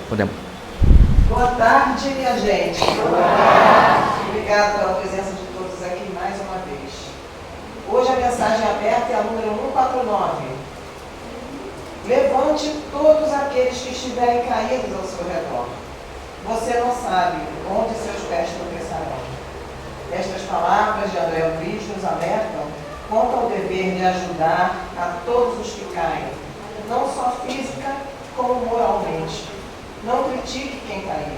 Podemos. Boa tarde, minha gente. Boa tarde. Obrigada pela presença de todos aqui mais uma vez. Hoje a mensagem aberta é a número 149. Levante todos aqueles que estiverem caídos ao seu redor. Você não sabe onde seus pés tropeçarão. Estas palavras de André Luiz nos alertam quanto ao dever de ajudar a todos os que caem, não só física como moralmente. Não critique quem caiu.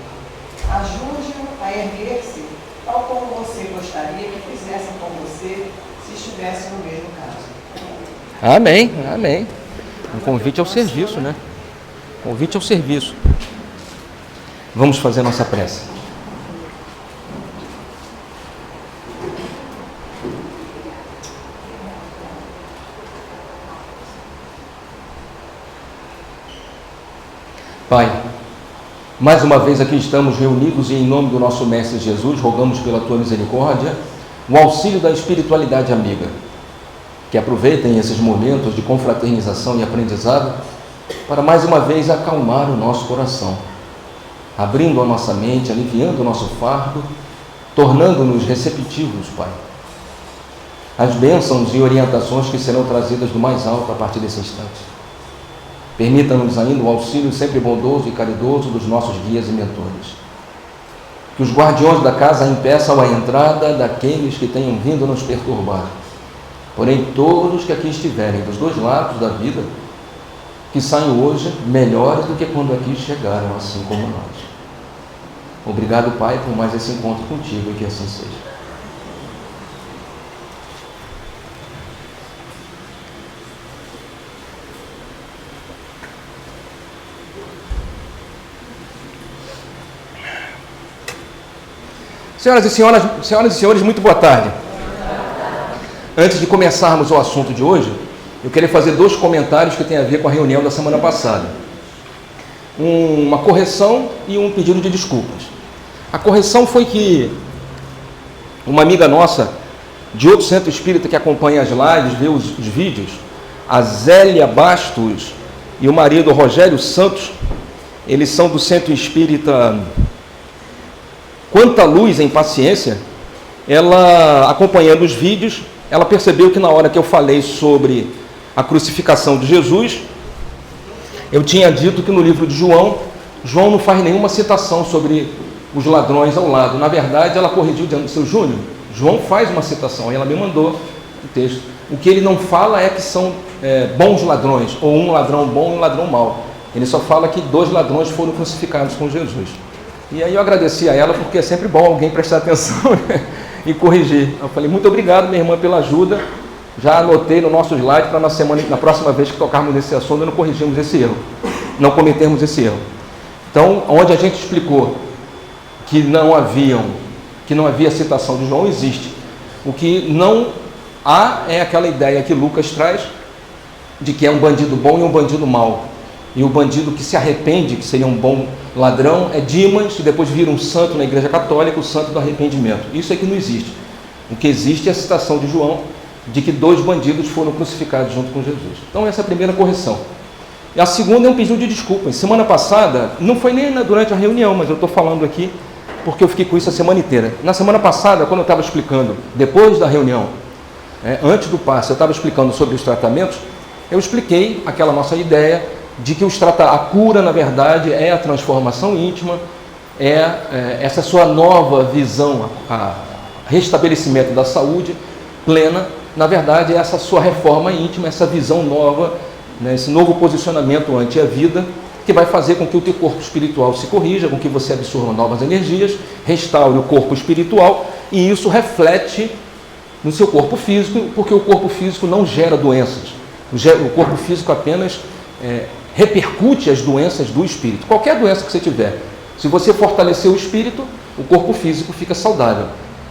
Ajude-o a erguer-se, tal como você gostaria que fizessem com você se estivesse no mesmo caso. Amém, amém. Um convite ao serviço, né? Convite ao serviço. Vamos fazer nossa prece. Pai, mais uma vez aqui estamos reunidos e em nome do nosso Mestre Jesus, rogamos pela Tua misericórdia, o auxílio da espiritualidade amiga, que aproveitem esses momentos de confraternização e aprendizado para mais uma vez acalmar o nosso coração, abrindo a nossa mente, aliviando o nosso fardo, tornando-nos receptivos, Pai. As bênçãos e orientações que serão trazidas do mais alto a partir desse instante. Permita-nos ainda o auxílio sempre bondoso e caridoso dos nossos guias e mentores. Que os guardiões da casa impeçam a entrada daqueles que tenham vindo nos perturbar. Porém, todos que aqui estiverem, dos dois lados da vida, que saiam hoje melhores do que quando aqui chegaram, assim como nós. Obrigado, Pai, por mais esse encontro contigo e que assim seja. Senhoras e senhores, muito boa tarde. Antes de começarmos o assunto de hoje, eu queria fazer 2 comentários que têm a ver com a reunião da semana passada. Uma correção e um pedido de desculpas. A correção foi que uma amiga nossa, de outro centro espírita que acompanha as lives, vê os vídeos, a Zélia Bastos e o marido Rogério Santos, eles são do centro espírita Quanta Luz em Paciência. Ela, acompanhando os vídeos, ela percebeu que na hora que eu falei sobre a crucificação de Jesus, eu tinha dito que no livro de João não faz nenhuma citação sobre os ladrões ao lado. Na verdade, ela corrigiu dizendo: seu Júnior, João faz uma citação, e ela me mandou o texto. O que ele não fala é que são bons ladrões, ou um ladrão bom e um ladrão mau. Ele só fala que 2 ladrões foram crucificados com Jesus. E aí eu agradeci a ela, porque é sempre bom alguém prestar atenção, né? E corrigir. Eu falei: muito obrigado, minha irmã, pela ajuda. Já anotei no nosso slide para na próxima vez que tocarmos nesse assunto, não corrigirmos esse erro, não cometermos esse erro. Então, onde a gente explicou que não havia citação de João, existe. O que não há é aquela ideia que Lucas traz de que é um bandido bom e um bandido mau. E o bandido que se arrepende, que seria um bom ladrão, é Dimas, e depois vira um santo na Igreja Católica, o santo do arrependimento. Isso é que não existe. O que existe é a citação de João, de que 2 bandidos foram crucificados junto com Jesus. Então essa é a primeira correção. E a segunda é um pedido de desculpas. Semana passada, não foi nem durante a reunião, mas eu estou falando aqui porque eu fiquei com isso a semana inteira. Na semana passada, quando eu estava explicando, depois da reunião, antes do passe, eu estava explicando sobre os tratamentos, eu expliquei aquela nossa ideia de que a cura, na verdade, é a transformação íntima, essa sua nova visão, a restabelecimento da saúde plena, na verdade, é essa sua reforma íntima, essa visão nova, né, esse novo posicionamento ante a vida, que vai fazer com que o teu corpo espiritual se corrija, com que você absorva novas energias, restaure o corpo espiritual, e isso reflete no seu corpo físico, porque o corpo físico não gera doenças. O corpo físico apenas repercute as doenças do espírito. Qualquer doença que você tiver, se você fortalecer o espírito, o corpo físico fica saudável.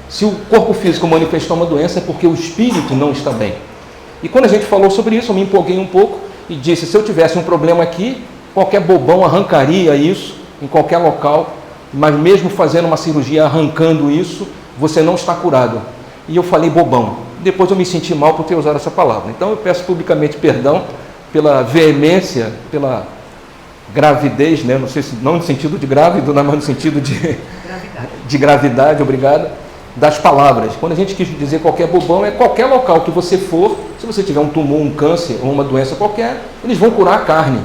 Se o corpo físico manifestar uma doença, é porque o espírito não está bem. E quando a gente falou sobre isso, eu me empolguei um pouco e disse: se eu tivesse um problema aqui, qualquer bobão arrancaria isso em qualquer local, mas mesmo fazendo uma cirurgia arrancando isso, você não está curado. E eu falei bobão. Depois eu me senti mal por ter usado essa palavra. Então eu peço publicamente perdão pela veemência, pela gravidez, né? Não sei se não no sentido de grávido, mas no sentido de gravidade, obrigado, das palavras. Quando a gente quis dizer qualquer bobão, é qualquer local que você for, se você tiver um tumor, um câncer ou uma doença qualquer, eles vão curar a carne.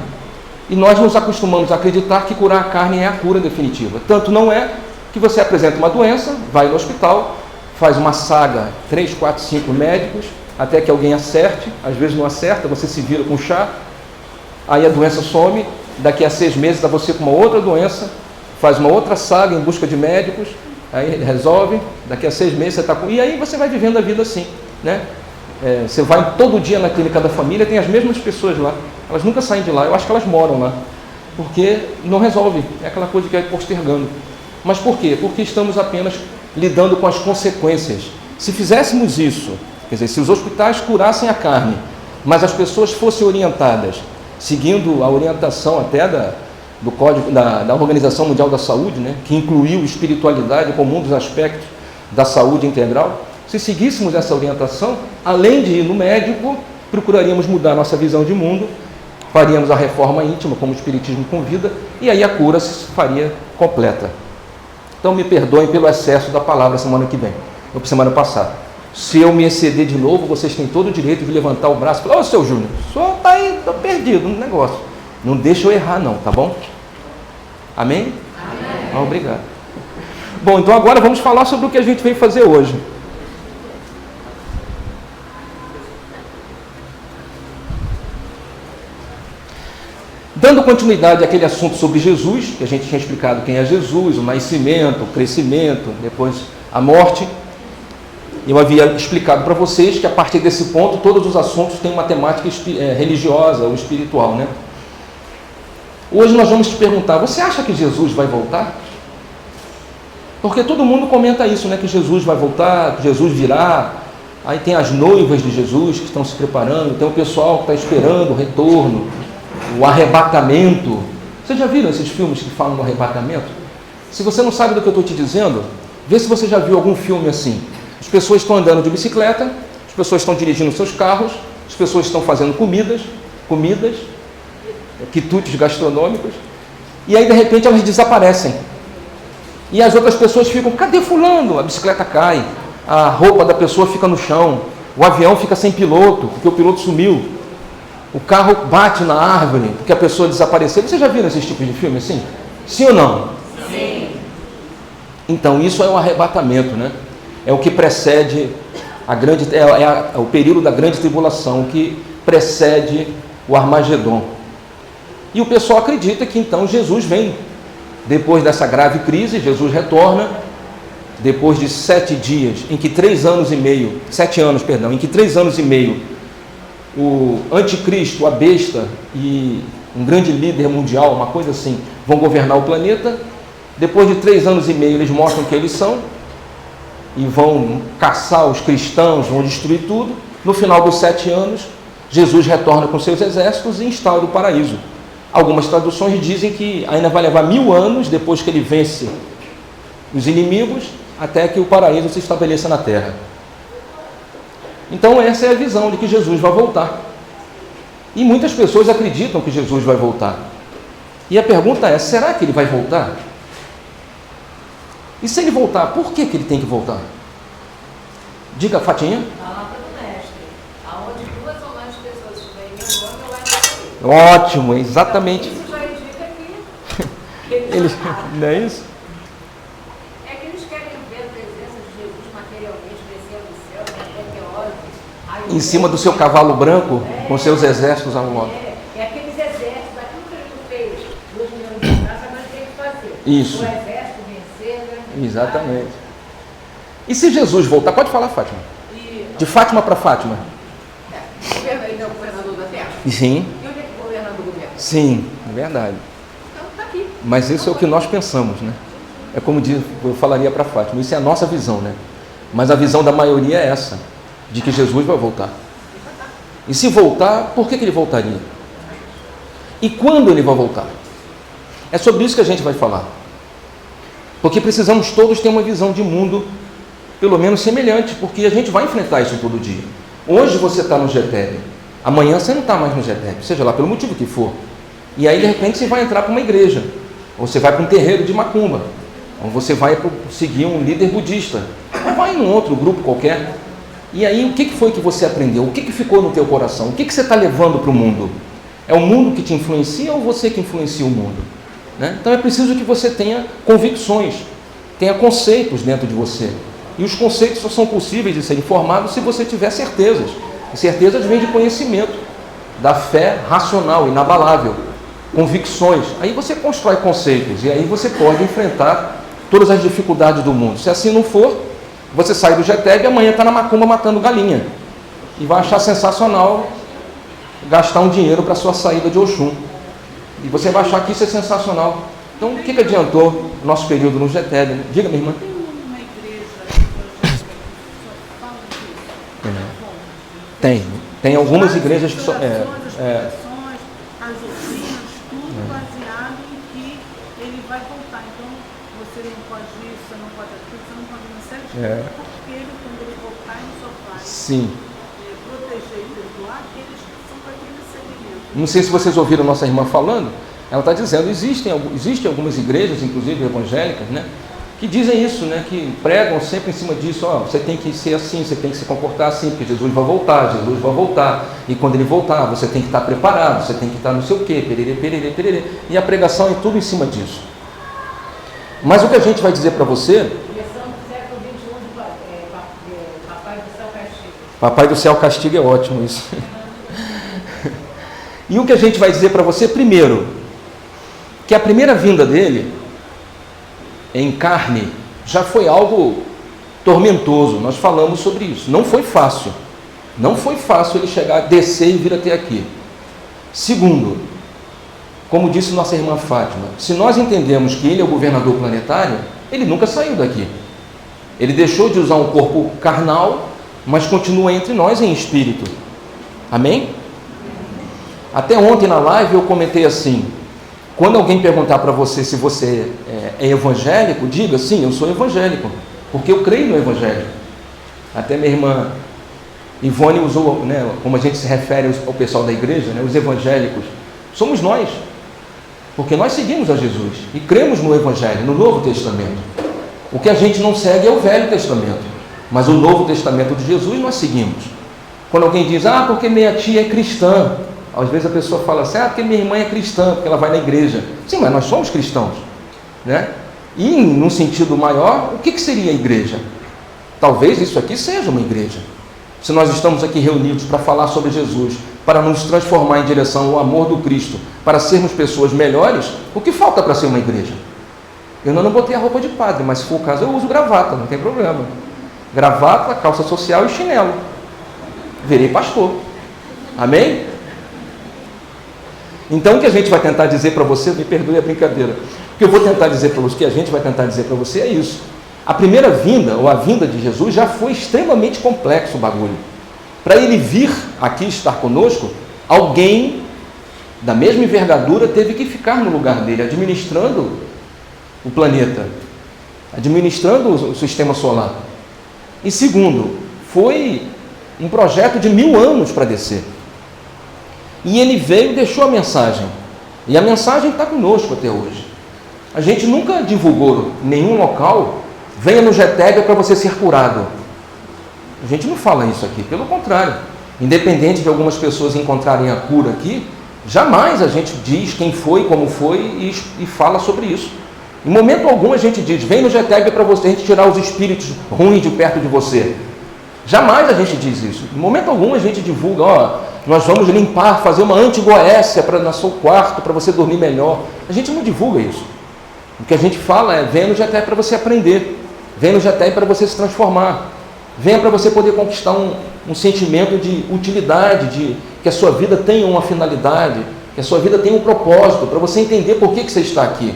E nós nos acostumamos a acreditar que curar a carne é a cura definitiva. Tanto não é que você apresenta uma doença, vai no hospital, faz uma saga, 3, 4, 5 médicos, até que alguém acerte, às vezes não acerta, você se vira com chá, aí a doença some, daqui a 6 meses está você com uma outra doença, faz uma outra saga em busca de médicos, aí resolve, daqui a 6 meses você está com... E aí você vai vivendo a vida assim, né? Você vai todo dia na clínica da família, tem as mesmas pessoas lá, elas nunca saem de lá, eu acho que elas moram lá, porque não resolve, é aquela coisa que vai postergando. Mas por quê? Porque estamos apenas lidando com as consequências. Se fizéssemos isso, quer dizer, se os hospitais curassem a carne, mas as pessoas fossem orientadas, seguindo a orientação até do Código da Organização Mundial da Saúde, né, que incluiu espiritualidade como um dos aspectos da saúde integral, se seguíssemos essa orientação, além de ir no médico, procuraríamos mudar nossa visão de mundo, faríamos a reforma íntima, como o Espiritismo convida, e aí a cura se faria completa. Então me perdoem pelo excesso da palavra semana que vem, ou semana passada. Se eu me exceder de novo, vocês têm todo o direito de levantar o braço e falar: ô, seu Júnior, o senhor está aí, está perdido no negócio. Não deixa eu errar não, tá bom? Amém? Amém. Obrigado. Bom, então agora vamos falar sobre o que a gente veio fazer hoje. Dando continuidade àquele assunto sobre Jesus, que a gente tinha explicado quem é Jesus, o nascimento, o crescimento, depois a morte. Eu havia explicado para vocês que a partir desse ponto todos os assuntos têm uma temática religiosa ou espiritual, né? Hoje nós vamos te perguntar: você acha que Jesus vai voltar? Porque todo mundo comenta isso, né? Que Jesus vai voltar, que Jesus virá. Aí tem as noivas de Jesus que estão se preparando, tem o pessoal que está esperando o retorno, o arrebatamento. Vocês já viram esses filmes que falam do arrebatamento? Se você não sabe do que eu estou te dizendo, vê se você já viu algum filme assim. As pessoas estão andando de bicicleta, as pessoas estão dirigindo seus carros, as pessoas estão fazendo comidas, quitutes gastronômicos, e aí de repente elas desaparecem. E as outras pessoas ficam: cadê fulano? A bicicleta cai, a roupa da pessoa fica no chão, o avião fica sem piloto, porque o piloto sumiu, o carro bate na árvore, porque a pessoa desapareceu. Vocês já viram esses tipos de filme assim? Sim ou não? Sim. Então isso é o arrebatamento, né? É o que precede o período da grande tribulação, o que precede o Armagedon. E o pessoal acredita que então Jesus vem. Depois dessa grave crise, Jesus retorna, depois de 7 dias, em que 3 anos e meio, 7 anos, perdão, em que 3 anos e meio, o anticristo, a besta e um grande líder mundial, uma coisa assim, vão governar o planeta. Depois de 3 anos e meio, eles mostram que eles são, e vão caçar os cristãos, vão destruir tudo. No final dos 7 anos, Jesus retorna com seus exércitos e instaura o paraíso. Algumas traduções dizem que ainda vai levar 1000 anos depois que ele vence os inimigos, até que o paraíso se estabeleça na terra. Então essa é a visão de que Jesus vai voltar. E muitas pessoas acreditam que Jesus vai voltar. E a pergunta é: será que ele vai voltar? E se ele voltar, por que ele tem que voltar? Diga, Fatinha. Palavra do mestre. Aonde 2 ou mais pessoas estiverem em meu nome, eu vai fazer. Ótimo, exatamente. Então, isso já indica que eles Não é isso? É que eles querem ver a presença de Jesus materialmente descendo do céu, meteoros. Em cima do seu cavalo branco, com seus exércitos ao lado. É aqueles exércitos, aquilo que ele fez 2000 anos atrás, agora ele tem que fazer. Isso. O exército vencer, né? Exatamente. E se Jesus voltar, pode falar, Fátima. De Fátima para Fátima. Ele é o governador da terra. Sim. E onde é que o governador governa? Sim, é verdade. Então está aqui. Mas isso é o que nós pensamos, né? É como eu falaria para Fátima, isso é a nossa visão, né? Mas a visão da maioria é essa, de que Jesus vai voltar. E se voltar, por que ele voltaria? E quando ele vai voltar? É sobre isso que a gente vai falar. Porque precisamos todos ter uma visão de mundo, pelo menos semelhante, porque a gente vai enfrentar isso todo dia. Hoje você está no GTEB, amanhã você não está mais no GTEB, seja lá pelo motivo que for. E aí, de repente, você vai entrar para uma igreja, ou você vai para um terreiro de macumba, ou você vai seguir um líder budista, ou vai em um outro grupo qualquer. E aí, o que foi que você aprendeu? O que ficou no teu coração? O que você está levando para o mundo? É o mundo que te influencia ou você que influencia o mundo? Né? Então, é preciso que você tenha convicções, tenha conceitos dentro de você. E os conceitos só são possíveis de serem formados se você tiver certezas. E certezas vêm de conhecimento, da fé racional, inabalável, convicções. Aí você constrói conceitos e aí você pode enfrentar todas as dificuldades do mundo. Se assim não for, você sai do GTEB e amanhã está na macumba matando galinha. E vai achar sensacional gastar um dinheiro para a sua saída de Oxum. E você vai achar que isso é sensacional. Então, o que adiantou o nosso período no GTEB? Né? Diga, minha irmã. Tem uma igreja evangélica que só fala disso. Tem algumas igrejas que só... As pregações, as doutrinas, tudo baseado em que ele vai voltar. Então, você não pode isso, você não pode aquilo, você não pode uma série de coisas, porque ele, quando ele voltar, ele só vai Sim. proteger e perdoar aqueles que são daquele segmento. Não sei se vocês ouviram nossa irmã falando, ela está dizendo, existem algumas igrejas, inclusive evangélicas, né, que dizem isso, né, que pregam sempre em cima disso, ó, você tem que ser assim, você tem que se comportar assim, porque Jesus vai voltar, e quando ele voltar, você tem que estar preparado, você tem que estar não sei o quê, pererê, pererê, pererê, e a pregação é tudo em cima disso. Mas o que a gente vai dizer para você... Lição do século XXI, Papai do Céu Castigo. Papai do Céu Castigo é ótimo isso. E o que a gente vai dizer para você, primeiro, que a primeira vinda dele em carne já foi algo tormentoso. Nós falamos sobre isso. Não foi fácil. Não foi fácil ele chegar, descer e vir até aqui. Segundo, como disse nossa irmã Fátima, se nós entendemos que ele é o governador planetário, ele nunca saiu daqui. Ele deixou de usar um corpo carnal, mas continua entre nós em espírito. Amém? Até ontem na live eu comentei assim, quando alguém perguntar para você se você é evangélico, diga, sim, eu sou evangélico, porque eu creio no evangelho. Até minha irmã Ivone usou, né, como a gente se refere ao pessoal da igreja, né, os evangélicos, somos nós, porque nós seguimos a Jesus e cremos no evangelho, no Novo Testamento. O que a gente não segue é o Velho Testamento, mas o Novo Testamento de Jesus nós seguimos. Quando alguém diz, porque minha tia é cristã, às vezes a pessoa fala assim, porque minha irmã é cristã, porque ela vai na igreja. Sim, mas nós somos cristãos, né? E, num sentido maior, o que seria a igreja? Talvez isso aqui seja uma igreja. Se nós estamos aqui reunidos para falar sobre Jesus, para nos transformar em direção ao amor do Cristo, para sermos pessoas melhores, o que falta para ser uma igreja? Eu não botei a roupa de padre, mas se for o caso eu uso gravata, não tem problema. Gravata, calça social e chinelo. Virei pastor. Amém? Então, o que a gente vai tentar dizer para você, me perdoe a brincadeira, o que eu vou tentar dizer para você, o que a gente vai tentar dizer para você é isso. A primeira vinda, ou a vinda de Jesus, já foi extremamente complexo o bagulho. Para ele vir aqui estar conosco, alguém da mesma envergadura teve que ficar no lugar dele, administrando o planeta, administrando o sistema solar. E segundo, foi um projeto de 1000 anos para descer. E ele veio e deixou a mensagem. E a mensagem está conosco até hoje. A gente nunca divulgou em nenhum local, venha no GTEB para você ser curado. A gente não fala isso aqui, pelo contrário. Independente de algumas pessoas encontrarem a cura aqui, jamais a gente diz quem foi, como foi e fala sobre isso. Em momento algum a gente diz, vem no GTEB para você, a gente tirar os espíritos ruins de perto de você. Jamais a gente diz isso. Em momento algum a gente divulga, nós vamos limpar, fazer uma anti-goécia no seu quarto para você dormir melhor. A gente não divulga isso. O que a gente fala é, venha no GTEB para você aprender, venha no GTEB para você se transformar, venha para você poder conquistar um sentimento de utilidade, de que a sua vida tenha uma finalidade, que a sua vida tenha um propósito, para você entender por que você está aqui,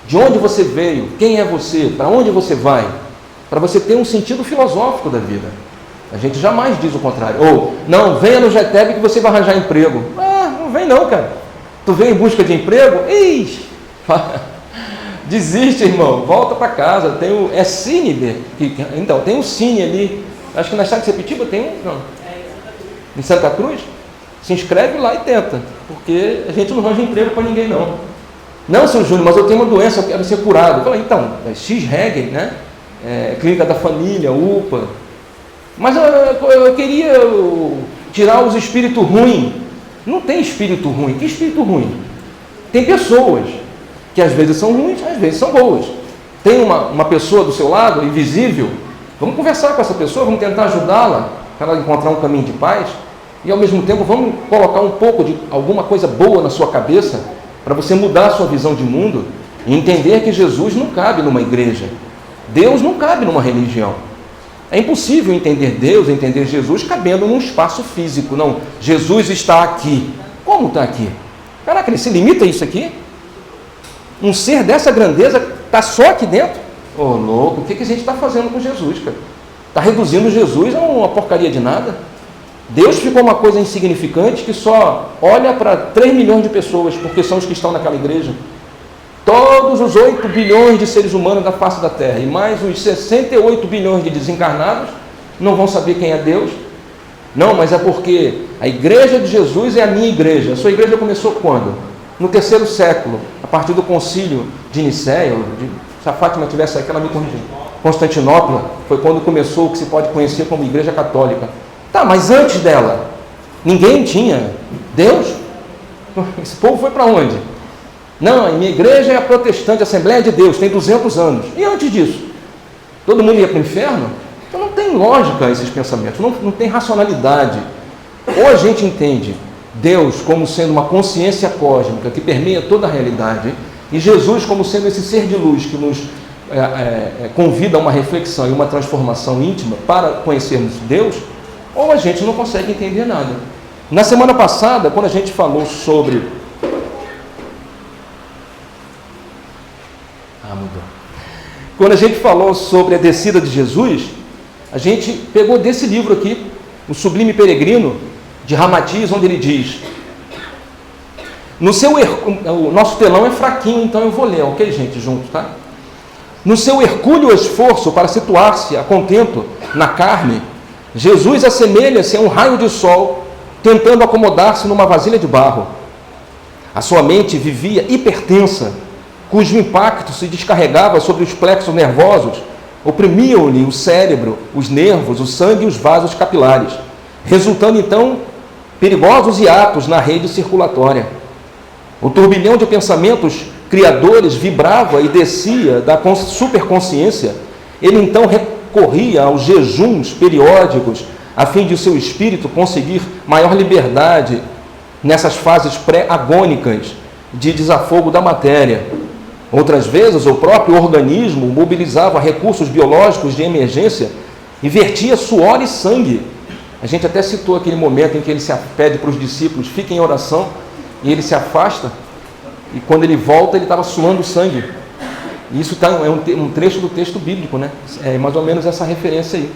de onde você veio, quem é você, para onde você vai, para você ter um sentido filosófico da vida. A gente jamais diz o contrário. Ou, não, venha no GTEB que você vai arranjar emprego. Não vem não, cara. Tu veio em busca de emprego? Ixi, desiste, irmão. Volta para casa. É Cine, então, tem um Cine ali. Acho que na Cidade de Sepetiba tem um, não. Em Santa Cruz? Se inscreve lá e tenta, porque a gente não arranja emprego para ninguém, não. Não, seu Júnior, mas eu tenho uma doença, eu quero ser curado. Eu falei, então, X-Reg, né? Clínica da Família, UPA. Mas eu queria tirar os espíritos ruins. Não tem espírito ruim. Que espírito ruim? Tem pessoas que às vezes são ruins, às vezes são boas. Tem uma pessoa do seu lado, invisível, vamos conversar com essa pessoa, vamos tentar ajudá-la para ela encontrar um caminho de paz e ao mesmo tempo vamos colocar um pouco de alguma coisa boa na sua cabeça para você mudar a sua visão de mundo e entender que Jesus não cabe numa igreja. Deus não cabe numa religião. É impossível entender Deus, entender Jesus cabendo num espaço físico. Não, Jesus está aqui. Como está aqui? Caraca, ele se limita a isso aqui? Um ser dessa grandeza está só aqui dentro? Ô, louco, o que a gente está fazendo com Jesus, cara? Está reduzindo Jesus a uma porcaria de nada? Deus ficou uma coisa insignificante que só olha para 3 milhões de pessoas, porque são os que estão naquela igreja. Todos os 8 bilhões de seres humanos da face da Terra e mais os 68 bilhões de desencarnados não vão saber quem é Deus? Não, mas é porque a igreja de Jesus é a minha igreja. A sua igreja começou quando? No 3º século, a partir do concílio de Nicéia, se a Fátima tivesse aqui, ela me corrigiu. Constantinopla foi quando começou o que se pode conhecer como igreja católica. Tá, mas antes dela, ninguém tinha Deus? Esse povo foi para onde? Não, a minha igreja é a protestante, a Assembleia de Deus, tem 200 anos. E antes disso? Todo mundo ia para o inferno? Então não tem lógica esses pensamentos, não tem racionalidade. Ou a gente entende Deus como sendo uma consciência cósmica que permeia toda a realidade, e Jesus como sendo esse ser de luz que nos convida a uma reflexão e uma transformação íntima para conhecermos Deus, ou a gente não consegue entender nada. Na semana passada, quando a gente falou sobre... mudou. Quando a gente falou sobre a descida de Jesus, a gente pegou desse livro aqui, O Sublime Peregrino, de Ramatiz, onde ele diz... O nosso telão é fraquinho, então eu vou ler, ok, gente, junto, tá? No seu hercúleo esforço para situar-se a contento na carne, Jesus assemelha-se a um raio de sol tentando acomodar-se numa vasilha de barro. A sua mente vivia hipertensa, cujo impacto se descarregava sobre os plexos nervosos, oprimiam-lhe o cérebro, os nervos, o sangue e os vasos capilares, resultando então perigosos hiatos na rede circulatória. O turbilhão de pensamentos criadores vibrava e descia da superconsciência. Ele então recorria aos jejuns periódicos a fim de o seu espírito conseguir maior liberdade nessas fases pré-agônicas de desafogo da matéria. Outras vezes, o próprio organismo mobilizava recursos biológicos de emergência e vertia suor e sangue. A gente até citou aquele momento em que ele se pede para os discípulos, fiquem em oração, e ele se afasta, e quando ele volta, ele estava suando sangue. E isso é um trecho do texto bíblico, né? É mais ou menos essa referência aí.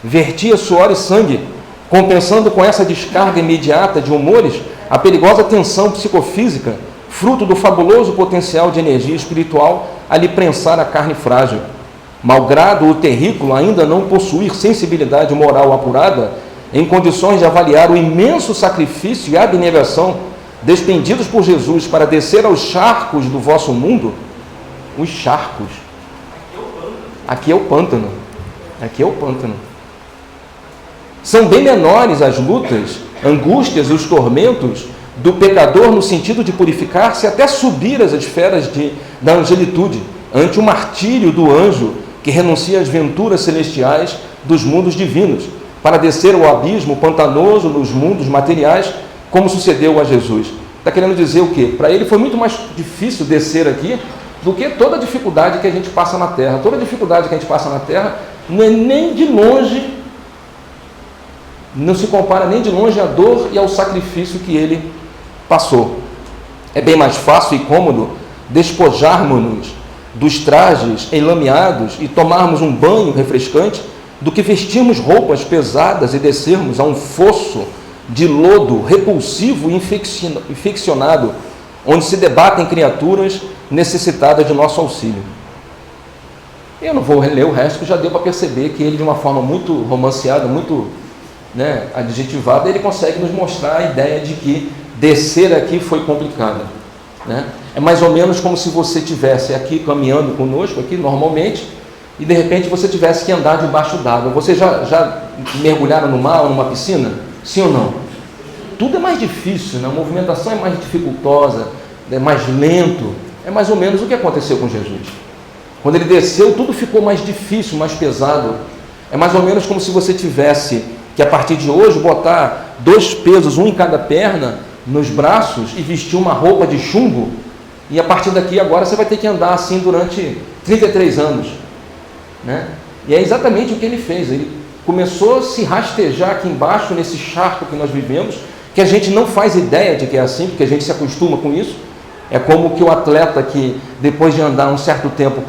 Vertia suor e sangue, compensando com essa descarga imediata de humores a perigosa tensão psicofísica, fruto do fabuloso potencial de energia espiritual a lhe prensar a carne frágil. Malgrado o terrículo ainda não possuir sensibilidade moral apurada, em condições de avaliar o imenso sacrifício e abnegação despendidos por Jesus para descer aos charcos do vosso mundo, os charcos. Aqui é o pântano. Aqui é o pântano. São bem menores as lutas, angústias e os tormentos do pecador no sentido de purificar-se até subir às esferas da angelitude, ante o martírio do anjo que renuncia às venturas celestiais dos mundos divinos, para descer ao abismo pantanoso nos mundos materiais, como sucedeu a Jesus. Está querendo dizer o quê? Para ele foi muito mais difícil descer aqui do que toda a dificuldade que a gente passa na Terra. Toda a dificuldade que a gente passa na Terra não é nem de longe, não se compara nem de longe à dor e ao sacrifício que ele passou. É bem mais fácil e cômodo despojarmos-nos dos trajes enlameados e tomarmos um banho refrescante do que vestirmos roupas pesadas e descermos a um fosso de lodo repulsivo e infeccionado, onde se debatem criaturas necessitadas de nosso auxílio. Eu não vou ler o resto, que já deu para perceber que ele, de uma forma muito romanceada, muito né, adjetivada, ele consegue nos mostrar a ideia de que descer aqui foi complicado, né? É mais ou menos como se você estivesse aqui caminhando conosco, aqui normalmente, e de repente você tivesse que andar debaixo d'água. Vocês já mergulharam no mar ou numa piscina? Sim ou não? Tudo é mais difícil, né? A movimentação é mais dificultosa, é mais lento. É mais ou menos o que aconteceu com Jesus. Quando ele desceu, tudo ficou mais difícil, mais pesado. É mais ou menos como se você tivesse que, a partir de hoje, botar 2 pesos, um em cada perna, nos braços e vestir uma roupa de chumbo, e a partir daqui agora você vai ter que andar assim durante 33 anos, né? E é exatamente o que ele fez. Ele começou a se rastejar aqui embaixo, nesse charco que nós vivemos, que a gente não faz ideia de que é assim, porque a gente se acostuma com isso. É como que o atleta que, depois de andar um certo tempo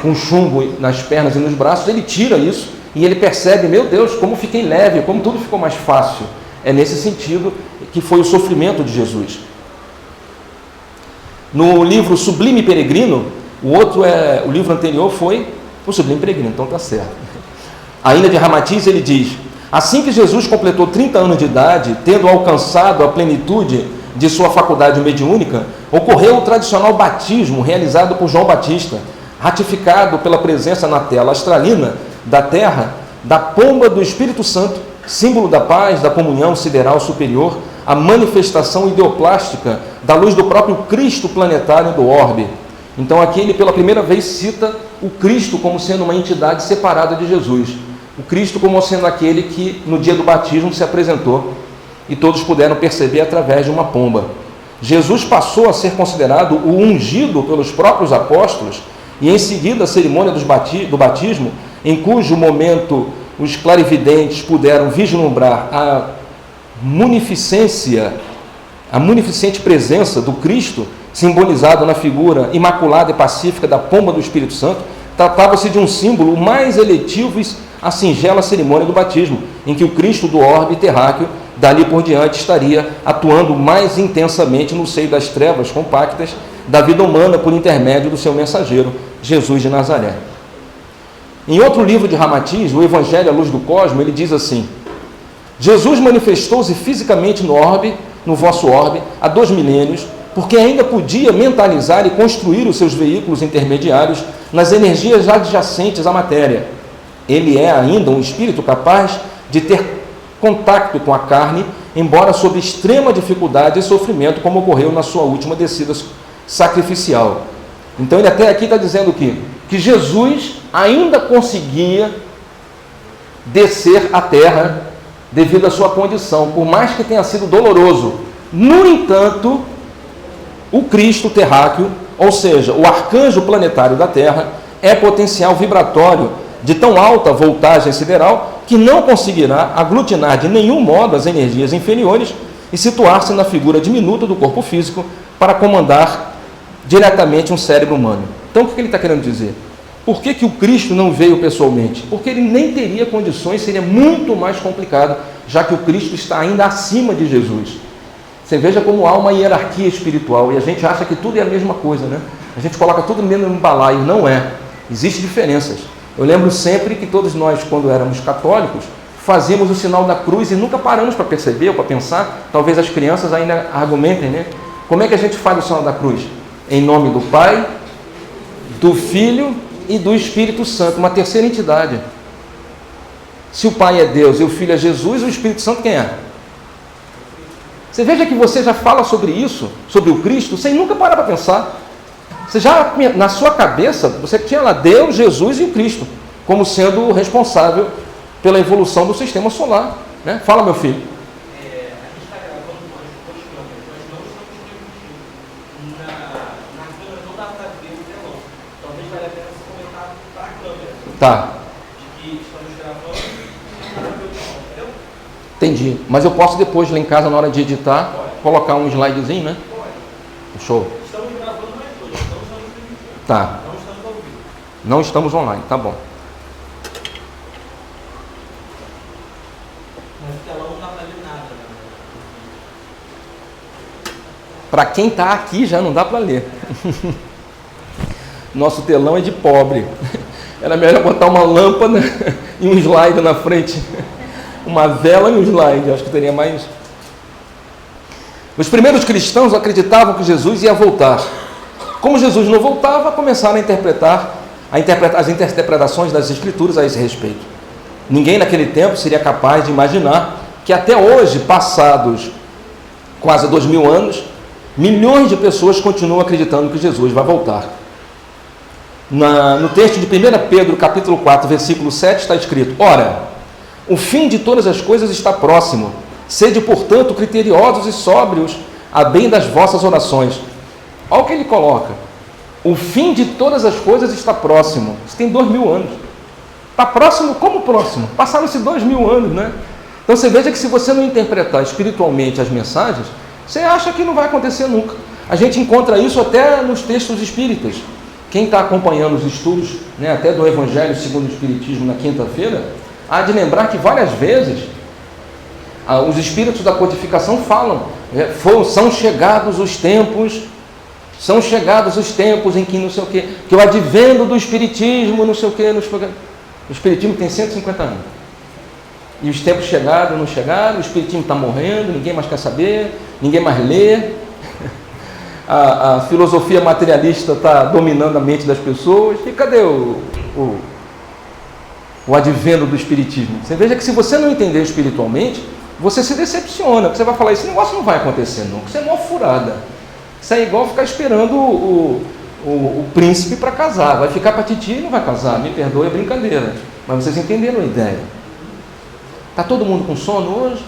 com chumbo nas pernas e nos braços, ele tira isso e ele percebe, meu Deus, como fiquei leve, como tudo ficou mais fácil. É nesse sentido que foi o sofrimento de Jesus. No livro Sublime Peregrino, o livro anterior foi o Sublime Peregrino, então está certo. Ainda de Ramatiz, ele diz: assim que Jesus completou 30 anos de idade, tendo alcançado a plenitude de sua faculdade mediúnica, ocorreu o tradicional batismo realizado por João Batista, ratificado pela presença na tela astralina da terra da pomba do Espírito Santo, símbolo da paz, da comunhão sideral superior, a manifestação ideoplástica da luz do próprio Cristo planetário do orbe. Então aqui ele pela primeira vez cita o Cristo como sendo uma entidade separada de Jesus, o Cristo como sendo aquele que no dia do batismo se apresentou e todos puderam perceber através de uma pomba. Jesus passou a ser considerado o ungido pelos próprios apóstolos, e em seguida a cerimônia do batismo, em cujo momento os clarividentes puderam vislumbrar a munificente presença do Cristo, simbolizado na figura imaculada e pacífica da pomba do Espírito Santo, tratava-se de um símbolo mais eletivo e a singela cerimônia do batismo, em que o Cristo do orbe terráqueo, dali por diante, estaria atuando mais intensamente no seio das trevas compactas da vida humana por intermédio do seu mensageiro, Jesus de Nazaré. Em outro livro de Ramatiz, o Evangelho à Luz do Cosmo, ele diz assim: Jesus manifestou-se fisicamente no orbe, no vosso orbe, há 2 milênios, porque ainda podia mentalizar e construir os seus veículos intermediários nas energias adjacentes à matéria. Ele é ainda um espírito capaz de ter contato com a carne, embora sob extrema dificuldade e sofrimento, como ocorreu na sua última descida sacrificial. Então ele até aqui está dizendo que Jesus ainda conseguia descer à terra devido à sua condição, por mais que tenha sido doloroso. No entanto, o Cristo terráqueo, ou seja, o arcanjo planetário da Terra, é potencial vibratório de tão alta voltagem sideral que não conseguirá aglutinar de nenhum modo as energias inferiores e situar-se na figura diminuta do corpo físico para comandar diretamente um cérebro humano. Então, o que ele está querendo dizer? Por que o Cristo não veio pessoalmente? Porque ele nem teria condições, seria muito mais complicado, já que o Cristo está ainda acima de Jesus. Você veja como há uma hierarquia espiritual, e a gente acha que tudo é a mesma coisa, né? A gente coloca tudo no mesmo balaio, não é. Existem diferenças. Eu lembro sempre que todos nós, quando éramos católicos, fazíamos o sinal da cruz e nunca paramos para perceber ou para pensar. Talvez as crianças ainda argumentem, né? Como é que a gente faz o sinal da cruz? Em nome do Pai, do Filho e do Espírito Santo, uma terceira entidade. Se o Pai é Deus e o Filho é Jesus, o Espírito Santo quem é? Você veja que você já fala sobre isso, sobre o Cristo, sem nunca parar para pensar. Você já, na sua cabeça, você tinha lá Deus, Jesus e o Cristo, como sendo o responsável pela evolução do sistema solar, né? Fala, meu filho. A gente está gravando duas câmeras, nós não estamos transmitindo. Na câmera não dá para ver o telão. Talvez valha a pena você comentar para a câmera. Tá. De que estamos gravando e não dá para ver o telão, entendeu? Entendi. Mas eu posso depois, lá em casa, na hora de editar, colocar um slidezinho, né? Pode. Show. Estamos gravando mais dois, não estamos transmitindo. Tá. Não estamos ao vivo. Não estamos online, tá bom. Mas o telão não dá para ler nada, né? Para quem está aqui já não dá para ler. Nosso telão é de pobre. Era melhor botar uma lâmpada e um slide na frente. uma vela e um slide, acho que teria mais. Os primeiros cristãos acreditavam que Jesus ia voltar. Como Jesus não voltava, começaram a interpretar as interpretações das Escrituras a esse respeito. Ninguém naquele tempo seria capaz de imaginar que até hoje, passados quase 2000 anos, milhões de pessoas continuam acreditando que Jesus vai voltar. No texto de 1 Pedro, capítulo 4, versículo 7, está escrito: ora, o fim de todas as coisas está próximo. Sede, portanto, criteriosos e sóbrios a bem das vossas orações. Olha o que ele coloca. O fim de todas as coisas está próximo. Isso tem 2000 anos. Está próximo? Como próximo? Passaram-se 2000 anos, né? Então você veja que se você não interpretar espiritualmente as mensagens, você acha que não vai acontecer nunca. A gente encontra isso até nos textos espíritas. Quem está acompanhando os estudos, né, até do Evangelho segundo o Espiritismo na quinta-feira, há de lembrar que várias vezes os espíritos da codificação falam, são chegados os tempos em que não sei o quê, que o advento do Espiritismo, não sei o quê, o Espiritismo tem 150 anos. E os tempos chegaram, não chegaram, o Espiritismo está morrendo, ninguém mais quer saber, ninguém mais lê. A filosofia materialista está dominando a mente das pessoas. E cadê o advento do Espiritismo? Você veja que se você não entender espiritualmente, você se decepciona, porque você vai falar, esse negócio não vai acontecer nunca, isso é uma furada. Isso é igual ficar esperando o príncipe para casar, vai ficar para titi e não vai casar, me perdoe a brincadeira, mas vocês entenderam a ideia. Está todo mundo com sono hoje?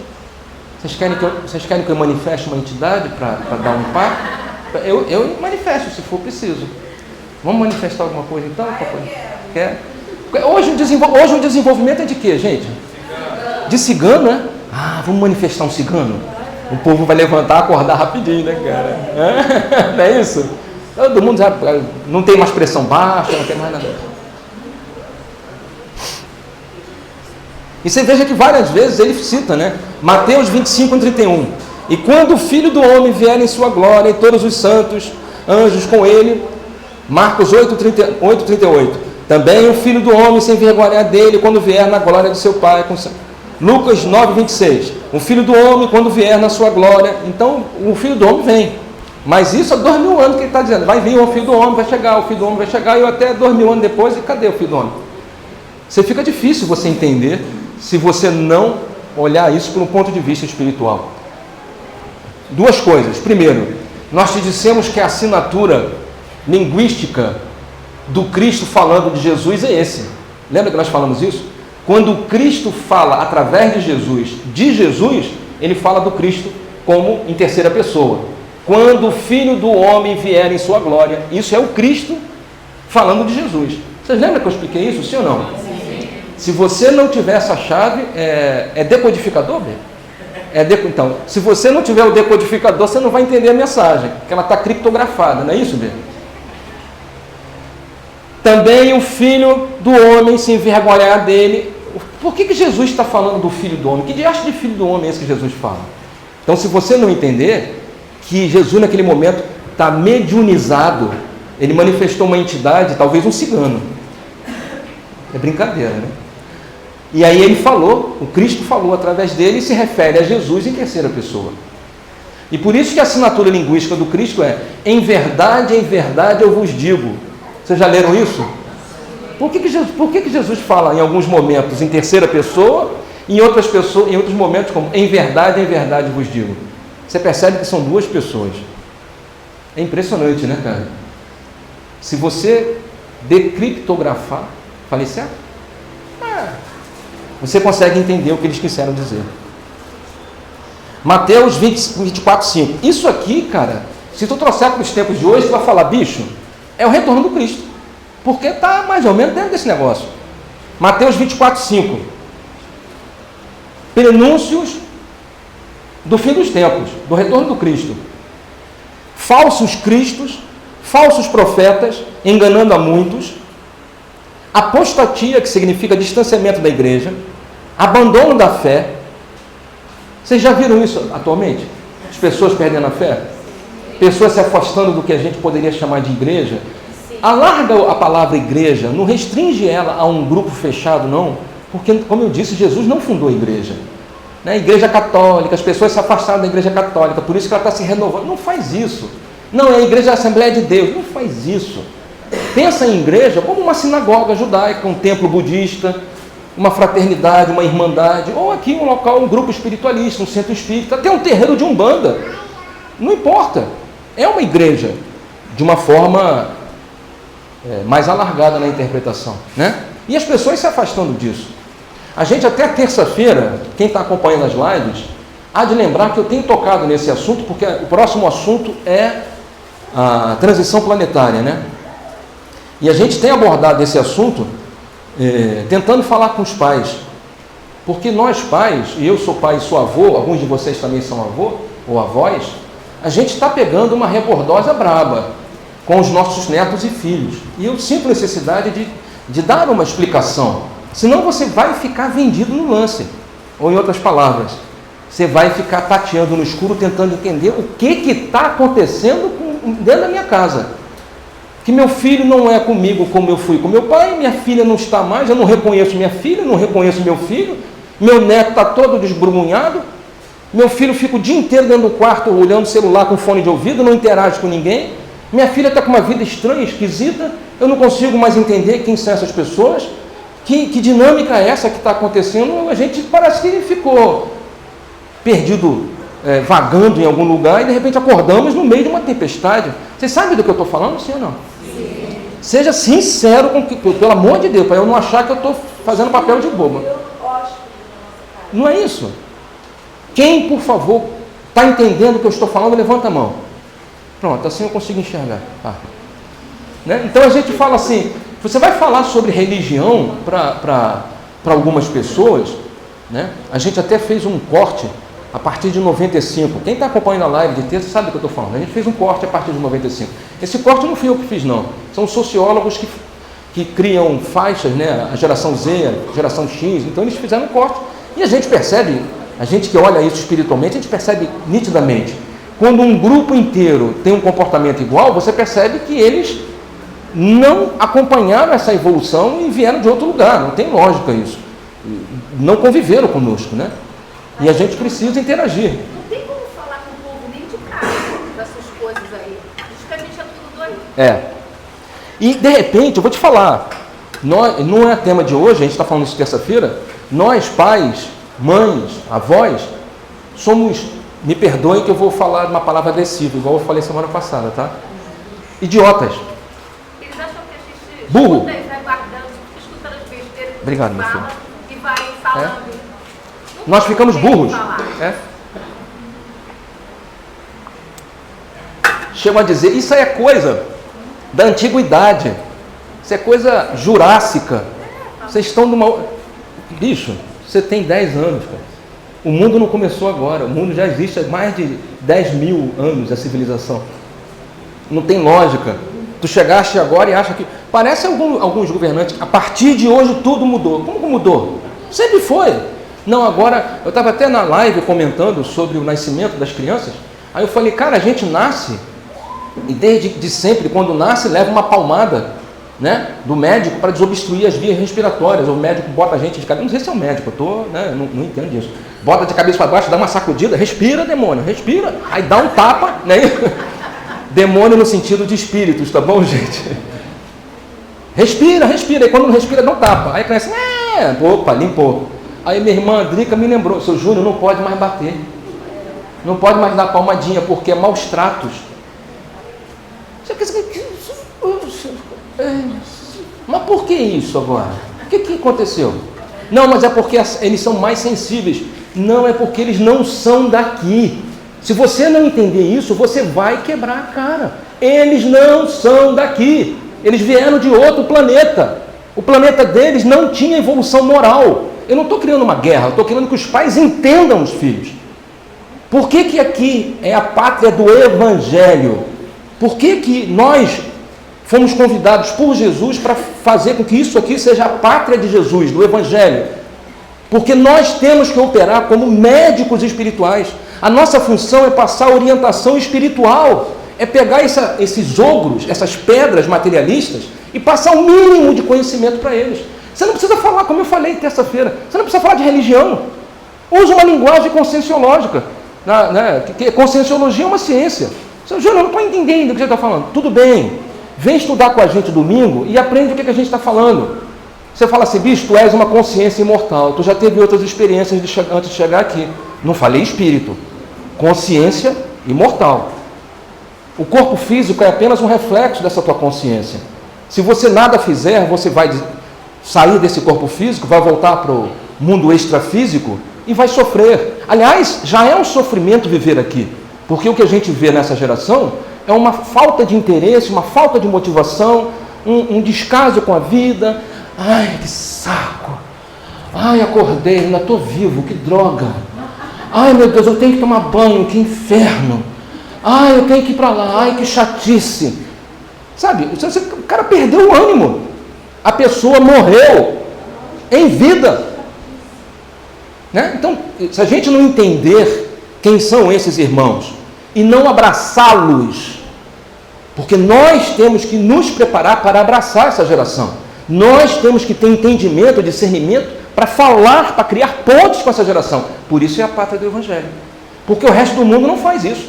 Vocês querem que eu manifeste uma entidade para dar um papo? Eu manifesto se for preciso. Vamos manifestar alguma coisa então? Quer? Hoje o desenvolvimento é de quê, gente? De cigano, né? Ah, vamos manifestar um cigano? O povo vai levantar, acordar rapidinho, né, cara? Não é isso? Todo mundo já não tem mais pressão baixa, não tem mais nada. E você veja que várias vezes ele cita, né? Mateus 25, 31. E quando o Filho do Homem vier em sua glória e todos os santos, anjos com ele, Marcos 8, 38. Também o Filho do Homem se envergonhará dele quando vier na glória de seu Pai. Lucas 9, 26. O Filho do Homem quando vier na sua glória. Então o Filho do Homem vem. Mas isso há 2000 anos que ele está dizendo. Vai vir o Filho do Homem, vai chegar, o Filho do Homem vai chegar. E até 2000 anos depois, e cadê o Filho do Homem? Você fica difícil você entender se você não olhar isso por um ponto de vista espiritual. Duas coisas. Primeiro, nós te dissemos que a assinatura linguística do Cristo falando de Jesus é esse. Lembra que nós falamos isso? Quando Cristo fala através de Jesus, ele fala do Cristo como em terceira pessoa. Quando o Filho do Homem vier em sua glória, isso é o Cristo falando de Jesus. Vocês lembram que eu expliquei isso, sim ou não? Sim. Se você não tiver essa chave, é decodificador, Bê? Então, se você não tiver o decodificador, você não vai entender a mensagem, porque ela está criptografada, não é isso, Bê? Também o Filho do Homem se envergonhará dele. Por que Jesus está falando do Filho do Homem? Que diacho de Filho do Homem é esse que Jesus fala? Então, se você não entender que Jesus naquele momento está mediunizado, ele manifestou uma entidade, talvez um cigano. É brincadeira, né? E aí ele falou, o Cristo falou através dele e se refere a Jesus em terceira pessoa. E por isso que a assinatura linguística do Cristo é: em verdade eu vos digo. Vocês já leram isso? Por que Jesus fala em alguns momentos em terceira pessoa e em outros momentos como em verdade vos digo? Você percebe que são duas pessoas. É impressionante, né, cara? Se você decriptografar, falei certo? Você consegue entender o que eles quiseram dizer. Mateus 24, 5. Isso aqui, cara, se tu trouxer para os tempos de hoje, tu vai falar, bicho, é o retorno do Cristo. Porque está mais ou menos dentro desse negócio. Mateus 24, 5. Prenúncios do fim dos tempos, do retorno do Cristo. Falsos cristos, falsos profetas, enganando a muitos. Apostatia, que significa distanciamento da igreja. Abandono da fé. Vocês já viram isso atualmente? As pessoas perdendo a fé? Pessoas se afastando do que a gente poderia chamar de igreja. Alarga a palavra igreja, não restringe ela a um grupo fechado, não. Porque, como eu disse, Jesus não fundou a igreja. né? Igreja católica, as pessoas se afastaram da igreja católica, por isso que ela está se renovando. Não faz isso. Não, é a igreja da Assembleia de Deus. Não faz isso. Pensa em igreja como uma sinagoga judaica, um templo budista, uma fraternidade, uma irmandade, ou aqui um local, um grupo espiritualista, um centro espírita, até um terreiro de Umbanda. Não importa. É uma igreja de uma forma mais alargada na interpretação, né? E as pessoas se afastando disso. A gente até terça-feira, quem está acompanhando as lives, há de lembrar que eu tenho tocado nesse assunto, porque o próximo assunto é a transição planetária, né? E a gente tem abordado esse assunto tentando falar com os pais, porque nós pais, e eu sou pai e sou avô, alguns de vocês também são avô ou avós, a gente está pegando uma rebordosa braba com os nossos netos e filhos, e eu sinto necessidade de dar uma explicação, senão você vai ficar vendido no lance, ou em outras palavras, você vai ficar tateando no escuro tentando entender o que está acontecendo dentro da minha casa. Que meu filho não é comigo como eu fui com meu pai, minha filha não está mais, eu não reconheço minha filha, não reconheço meu filho, meu neto está todo desbrunhado, meu filho fica o dia inteiro dentro do quarto olhando o celular com fone de ouvido, não interage com ninguém, minha filha está com uma vida estranha, esquisita, eu não consigo mais entender quem são essas pessoas, que dinâmica é essa que está acontecendo, a gente parece que ficou perdido, vagando em algum lugar e de repente acordamos no meio de uma tempestade. Vocês sabem do que eu estou falando, sim ou não? Sim. Seja sincero, pelo amor de Deus, para eu não achar que eu estou fazendo papel de boba. Não é isso? Quem, por favor, está entendendo o que eu estou falando, levanta a mão. Pronto, assim eu consigo enxergar. Né? Então a gente fala assim, você vai falar sobre religião para algumas pessoas, né? A gente até fez um corte a partir de 95. Quem está acompanhando a live de texto sabe do que eu estou falando. A gente fez um corte a partir de 95. Esse corte não fui eu que fiz, não. São sociólogos que criam faixas, né? A geração Z, a geração X. Então eles fizeram um corte. E a gente percebe, a gente que olha isso espiritualmente, a gente percebe nitidamente. Quando um grupo inteiro tem um comportamento igual, você percebe que eles não acompanharam essa evolução e vieram de outro lugar. Não tem lógica isso. Não conviveram conosco, né? E a gente precisa interagir. Não tem como falar com o povo nem de casa dessas coisas aí. Diz que a gente é tudo doido. E de repente, eu vou te falar, não é tema de hoje, a gente está falando isso terça-feira, nós pais, mães, avós, somos, me perdoem que eu vou falar uma palavra agressiva, igual eu falei semana passada, tá? Idiotas. Eles acham que a gente burro. Escuta e vai guardando, escuta as besteiras que obrigado, meu fala filho. E vai falando. Nós ficamos burros. Chegam a dizer, isso aí é coisa da antiguidade, isso é coisa jurássica. Vocês estão numa... Bicho, você tem 10 anos, cara. O mundo não começou agora, o mundo já existe há mais de 10 mil anos, a civilização. Não tem lógica. Tu chegaste agora e acha que... Parece alguns governantes, a partir de hoje tudo mudou. Como que mudou? Sempre foi. Não, agora, eu estava até na live comentando sobre o nascimento das crianças, aí eu falei, cara, a gente nasce, e desde sempre, quando nasce, leva uma palmada, né, do médico para desobstruir as vias respiratórias, o médico bota a gente de cabeça, não sei se é o médico, não entendo disso, bota de cabeça para baixo, dá uma sacudida, respira, demônio, respira, aí dá um tapa, né, demônio no sentido de espíritos, tá bom, gente? Respira, e quando não respira, dá um tapa, aí a criança, opa, limpou. Aí minha irmã Drica me lembrou, seu Júnior não pode mais bater, não pode mais dar palmadinha, porque é maus tratos. Mas por que isso agora? O que aconteceu? Não, mas é porque eles são mais sensíveis. Não, é porque eles não são daqui. Se você não entender isso, você vai quebrar a cara. Eles não são daqui. Eles vieram de outro planeta. O planeta deles não tinha evolução moral. Eu não estou criando uma guerra, eu estou querendo que os pais entendam os filhos. Por que aqui é a pátria do Evangelho? Por que nós fomos convidados por Jesus para fazer com que isso aqui seja a pátria de Jesus, do Evangelho? Porque nós temos que operar como médicos espirituais. A nossa função é passar orientação espiritual, é pegar esses ogros, essas pedras materialistas e passar o mínimo de conhecimento para eles. Você não precisa falar, como eu falei terça-feira, você não precisa falar de religião. Usa uma linguagem conscienciológica, né? Que conscienciologia é uma ciência. Seu Júnior, eu não estou entendendo o que você está falando. Tudo bem, vem estudar com a gente domingo e aprende o que a gente está falando. Você fala assim, bicho, tu és uma consciência imortal, tu já teve outras experiências antes de chegar aqui. Não falei espírito, consciência imortal. O corpo físico é apenas um reflexo dessa tua consciência. Se você nada fizer, você vai sair desse corpo físico, vai voltar para o mundo extrafísico e vai sofrer. Aliás, já é um sofrimento viver aqui, porque o que a gente vê nessa geração é uma falta de interesse, uma falta de motivação, um descaso com a vida. Ai, que saco! Ai, acordei, ainda estou vivo, que droga! Ai, meu Deus, eu tenho que tomar banho, que inferno! Ai, eu tenho que ir para lá, ai, que chatice! Sabe, o cara perdeu o ânimo. A pessoa morreu em vida. Né? Então, se a gente não entender quem são esses irmãos e não abraçá-los, porque nós temos que nos preparar para abraçar essa geração. Nós temos que ter entendimento, discernimento para falar, para criar pontes com essa geração. Por isso é a pátria do Evangelho. Porque o resto do mundo não faz isso.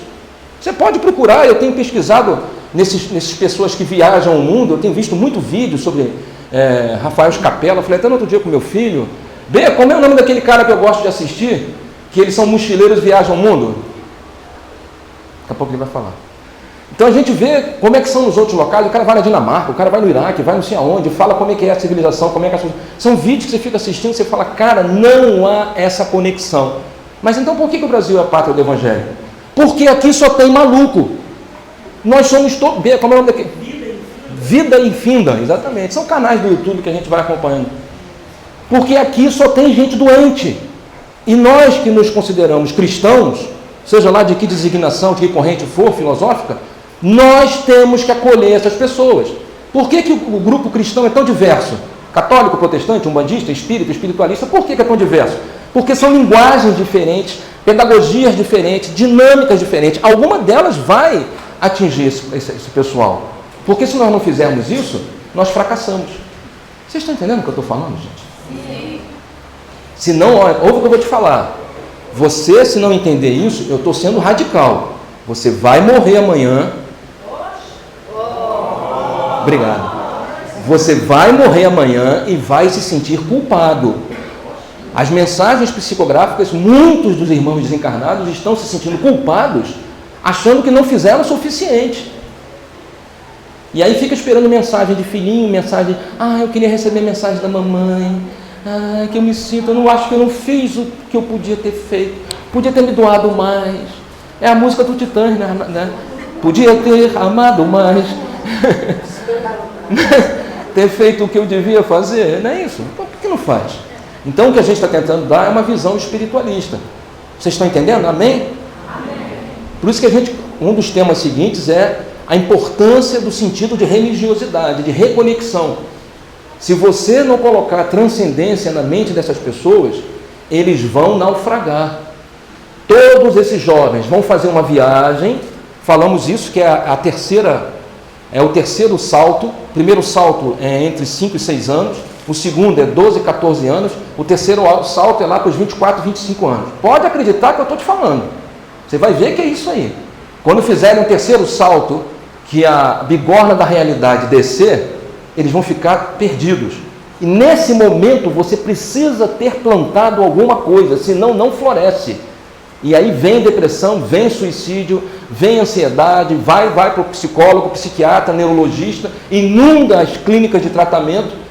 Você pode procurar, eu tenho pesquisado nessas pessoas que viajam o mundo, eu tenho visto muito vídeo sobre Rafael Scapella. Eu falei até no outro dia com meu filho, Bê, como é o nome daquele cara que eu gosto de assistir, que eles são mochileiros e viajam o mundo? Daqui a pouco ele vai falar. Então a gente vê como é que são os outros locais, o cara vai na Dinamarca, o cara vai no Iraque, vai não sei aonde, fala como é que é a civilização, como é que são vídeos que você fica assistindo e você fala, cara, não há essa conexão. Mas então por que o Brasil é a pátria do Evangelho? Porque aqui só tem maluco. Nós somos todos, como é o nome daqui? Vida Infinda, exatamente. São canais do YouTube que a gente vai acompanhando. Porque aqui só tem gente doente. E nós que nos consideramos cristãos, seja lá de que designação, de que corrente for filosófica, nós temos que acolher essas pessoas. Por que o grupo cristão é tão diverso? Católico, protestante, umbandista, espírita, espiritualista, por que é tão diverso? Porque são linguagens diferentes, pedagogias diferentes, dinâmicas diferentes. Alguma delas vai atingir esse pessoal. Porque se nós não fizermos isso, nós fracassamos. Vocês estão entendendo o que eu estou falando, gente? Sim. Se não, ouve o que eu vou te falar. Você, se não entender isso, eu estou sendo radical. Você vai morrer amanhã. Obrigado. Você vai morrer amanhã e vai se sentir culpado. As mensagens psicográficas, muitos dos irmãos desencarnados estão se sentindo culpados, achando que não fizeram o suficiente. E aí fica esperando mensagem de filhinho, mensagem, eu queria receber mensagem da mamãe, que eu me sinto, eu não acho que eu não fiz o que eu podia ter feito, podia ter me doado mais. É a música do Titãs, né? Podia ter amado mais, ter feito o que eu devia fazer, não é isso? Então, por que não faz? Então o que a gente está tentando dar é uma visão espiritualista. Vocês estão entendendo? Amém? Amém. Por isso que um dos temas seguintes é a importância do sentido de religiosidade, de reconexão. Se você não colocar transcendência na mente dessas pessoas, eles vão naufragar. Todos esses jovens vão fazer uma viagem, falamos isso, que é o terceiro salto. O primeiro salto é entre 5 e 6 anos, o segundo é 12 e 14 anos, o terceiro salto é lá para os 24, 25 anos. Pode acreditar que eu estou te falando. Você vai ver que é isso aí. Quando fizerem um terceiro salto, que a bigorna da realidade descer, eles vão ficar perdidos. E nesse momento você precisa ter plantado alguma coisa, senão não floresce. E aí vem depressão, vem suicídio, vem ansiedade, vai para o psicólogo, psiquiatra, neurologista, inunda as clínicas de tratamento.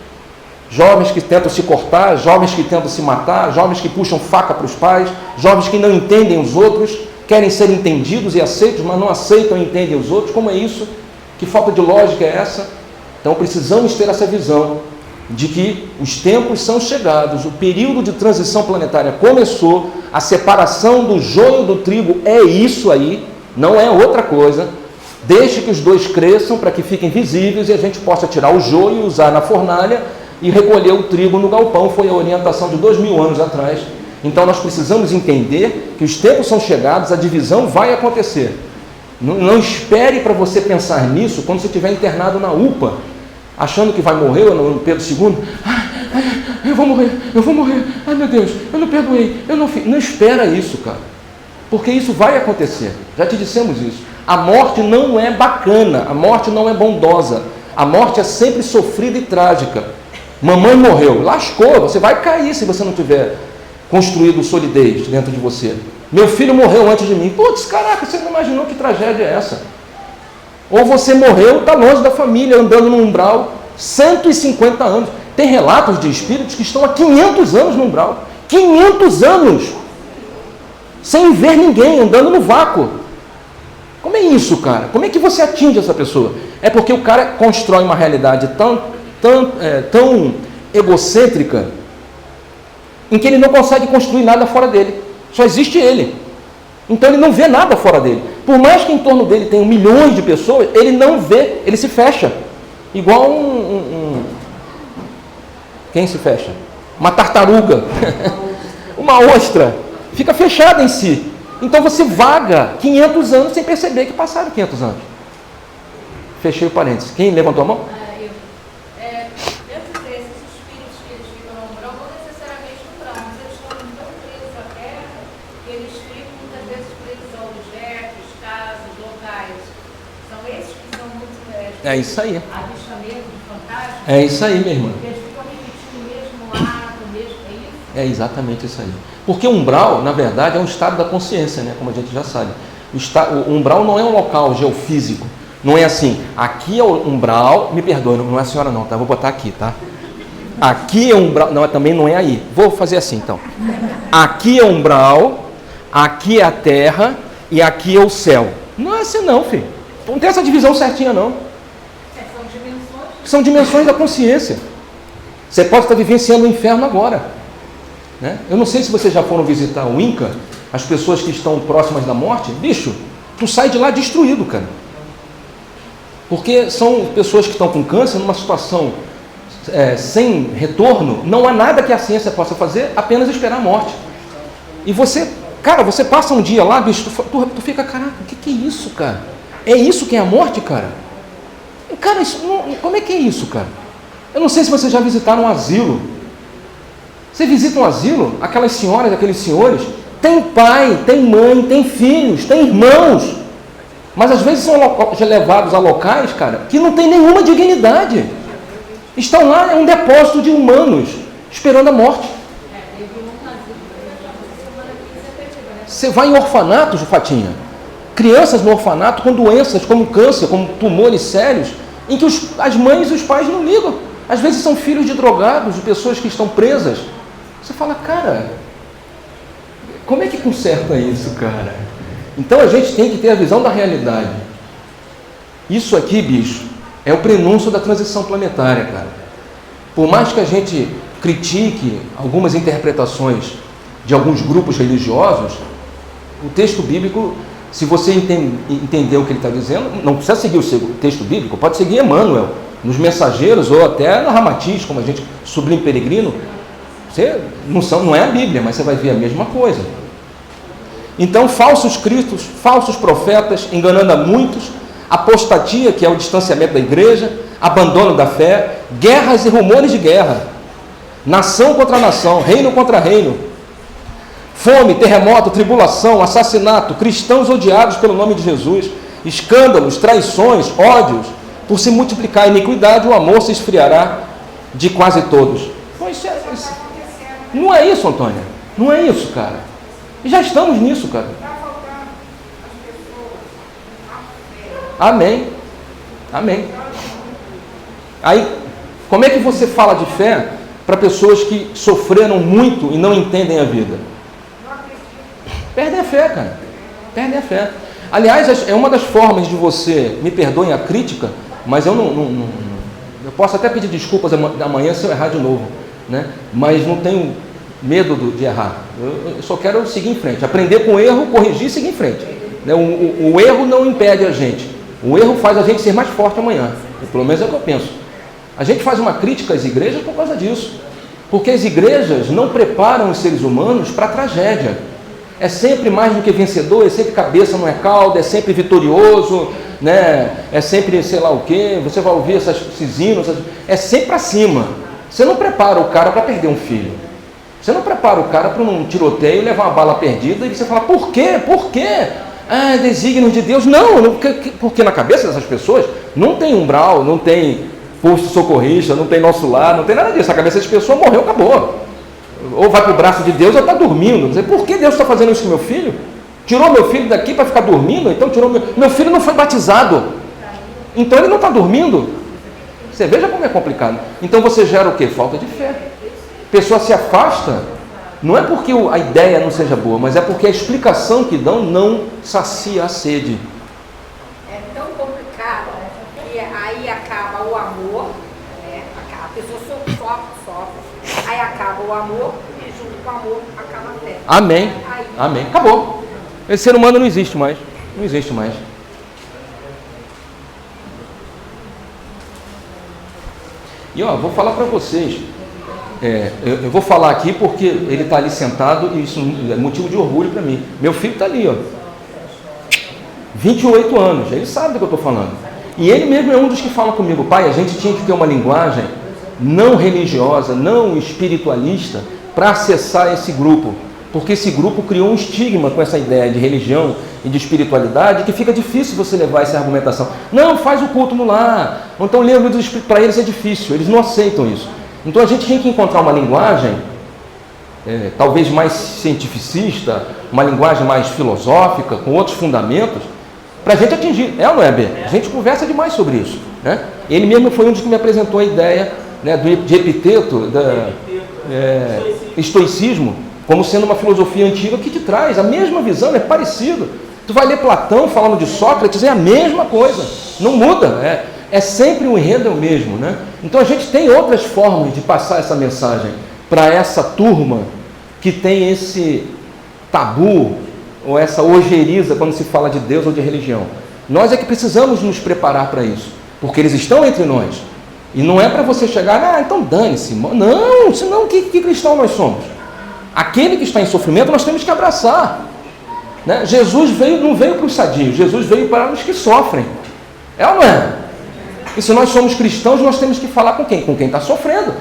Jovens que tentam se cortar, jovens que tentam se matar, jovens que puxam faca para os pais, jovens que não entendem os outros, querem ser entendidos e aceitos, mas não aceitam e entendem os outros. Como é isso? Que falta de lógica é essa? Então precisamos ter essa visão de que os tempos são chegados, o período de transição planetária começou, a separação do joio do trigo é isso aí, não é outra coisa. Deixe que os dois cresçam para que fiquem visíveis e a gente possa tirar o joio e usar na fornalha e recolher o trigo no galpão. Foi a orientação de 2000 anos atrás. Então nós precisamos entender que os tempos são chegados, a divisão vai acontecer. Não espere para você pensar nisso quando você estiver internado na UPA, achando que vai morrer no Pedro II. eu vou morrer, ai meu Deus, eu não perdoei, eu não fiz. Não espera isso, cara, porque isso vai acontecer, já te dissemos isso. A morte não é bacana, a morte não é bondosa, a morte é sempre sofrida e trágica. Mamãe morreu, lascou, você vai cair se você não tiver construído solidez dentro de você. Meu filho morreu antes de mim. Putz, caraca, você não imaginou que tragédia é essa? Ou você morreu, está longe da família, andando no umbral, 150 anos. Tem relatos de espíritos que estão há 500 anos no umbral. 500 anos! Sem ver ninguém, andando no vácuo. Como é isso, cara? Como é que você atinge essa pessoa? É porque o cara constrói uma realidade tão egocêntrica, em que ele não consegue construir nada fora dele. Só existe ele. Então ele não vê nada fora dele. Por mais que em torno dele tenham milhões de pessoas, ele não vê, ele se fecha. Igual Quem se fecha? Uma tartaruga. Uma ostra. Fica fechada em si. Então você vaga 500 anos sem perceber que passaram 500 anos. Fechei o parênteses. Quem levantou a mão? Dentro desses espíritos que eles ficam no umbral, não necessariamente no umbral, mas eles estão tão presos à terra que eles ficam muitas vezes presos a objetos, casas, locais. São esses que são muito É isso aí. avistamento de fantasmas. É isso aí, minha irmã. Eles ficam repetindo o mesmo ato, o mesmo. É isso? É exatamente isso aí. Porque o umbral, na verdade, é um estado da consciência, né? Como a gente já sabe. O umbral não é um local geofísico. Não é assim, aqui é o umbral, me perdoe, não é a senhora não, tá? Vou botar aqui, tá? Aqui é o umbral, não, também não é aí. Vou fazer assim, então. Aqui é o umbral, aqui é a terra e aqui é o céu. Não é assim não, filho. Não tem essa divisão certinha, não. São dimensões. São dimensões da consciência. Você pode estar vivenciando o inferno agora, né? Eu não sei se vocês já foram visitar o Inca, as pessoas que estão próximas da morte. Bicho, tu sai de lá destruído, cara. Porque são pessoas que estão com câncer numa situação sem retorno. Não há nada que a ciência possa fazer, apenas esperar a morte. E você, cara, você passa um dia lá, bicho, tu fica, caraca, o que é isso, cara? É isso que é a morte, cara? Cara, isso não, como é que é isso, cara? Eu não sei se vocês já visitaram um asilo. Você visita um asilo, aquelas senhoras, aqueles senhores, tem pai, tem mãe, tem filhos, tem irmãos. Mas às vezes são levados a locais, cara, que não tem nenhuma dignidade. Estão lá, é um depósito de humanos, esperando a morte. Você vai em orfanatos, Fatinha, crianças no orfanato com doenças como câncer, como tumores sérios, em que as mães e os pais não ligam. Às vezes são filhos de drogados, de pessoas que estão presas. Você fala, cara, como é que conserta isso, cara? Então a gente tem que ter a visão da realidade. Isso aqui, bicho, é o prenúncio da transição planetária, cara. Por mais que a gente critique algumas interpretações de alguns grupos religiosos, o texto bíblico, se você entender o que ele está dizendo, não precisa seguir o texto bíblico, pode seguir Emmanuel, nos Mensageiros ou até na Ramatiz, como a gente, Sublime Peregrino. Você não é a Bíblia, mas você vai ver a mesma coisa. Então, falsos cristos, falsos profetas, enganando a muitos, apostatia, que é o distanciamento da igreja, abandono da fé, guerras e rumores de guerra, nação contra nação, reino contra reino, fome, terremoto, tribulação, assassinato, cristãos odiados pelo nome de Jesus, escândalos, traições, ódios. Por se multiplicar a iniquidade, o amor se esfriará de quase todos. Não é isso, Antônia. Não é isso, cara. Já estamos nisso, cara. Amém. Amém. Aí, como é que você fala de fé para pessoas que sofreram muito e não entendem a vida? Perdem a fé, cara. Perdem a fé. Aliás, é uma das formas de você, me perdoem a crítica, mas eu eu posso até pedir desculpas amanhã se eu errar de novo, né? Mas não tenho medo de errar. Eu só quero seguir em frente, aprender com o erro, corrigir e seguir em frente. O erro não impede a gente. O erro faz a gente ser mais forte amanhã. Pelo menos é o que eu penso. A gente faz uma crítica às igrejas por causa disso. Porque as igrejas não preparam os seres humanos para a tragédia. É sempre mais do que vencedor, é sempre cabeça não é cauda, é sempre vitorioso, né? É sempre sei lá o quê. Você vai ouvir esses hinos, é sempre para cima. Você não prepara o cara para perder um filho. Você não prepara o cara para um tiroteio, levar uma bala perdida e você fala, por quê? Por quê? Ah, desígnios de Deus. Não, porque na cabeça dessas pessoas não tem umbral, não tem posto socorrista, não tem nosso lar, não tem nada disso. A cabeça das pessoas morreu, acabou. Ou vai para o braço de Deus ou está dormindo. Por que Deus está fazendo isso com meu filho? Tirou meu filho daqui para ficar dormindo? Então tirou meu filho não foi batizado. Então ele não está dormindo. Você veja como é complicado. Então você gera o quê? Falta de fé. A pessoa se afasta, não é porque a ideia não seja boa, mas é porque a explicação que dão não sacia a sede. É tão complicado que aí acaba o amor, né? A pessoa sofre, aí acaba o amor e junto com o amor acaba a fé. Amém. Amém. Acabou. Esse ser humano não existe mais. Não existe mais. E ó, vou falar para vocês, eu vou falar aqui porque ele está ali sentado e isso é motivo de orgulho para mim. Meu filho está ali, ó, 28 anos, ele sabe do que eu estou falando. E ele mesmo é um dos que fala comigo, pai, a gente tinha que ter uma linguagem não religiosa, não espiritualista, para acessar esse grupo. Porque esse grupo criou um estigma com essa ideia de religião e de espiritualidade que fica difícil você levar essa argumentação. Não, faz o culto no lar. Ou então ler o livro do Espírito. Para eles é difícil, eles não aceitam isso. Então a gente tinha que encontrar uma linguagem, talvez mais cientificista, uma linguagem mais filosófica, com outros fundamentos, para a gente atingir. É ou não é, B? A gente conversa demais sobre isso. Né? Ele mesmo foi um dos que me apresentou a ideia, né, de epiteto, estoicismo, como sendo uma filosofia antiga que te traz a mesma visão, é parecido. Tu vai ler Platão falando de Sócrates, é a mesma coisa, não muda, é sempre o enredo é o mesmo, né? Então a gente tem outras formas de passar essa mensagem para essa turma que tem esse tabu ou essa ojeriza quando se fala de Deus ou de religião. Nós é que precisamos nos preparar para isso, porque eles estão entre nós. E não é para você chegar, então dane-se, não, senão que cristão nós somos? Aquele que está em sofrimento nós temos que abraçar, né? Jesus não veio para os sadios, Jesus veio para os que sofrem, é ou não é? E se nós somos cristãos, nós temos que falar com quem? Com quem está sofrendo.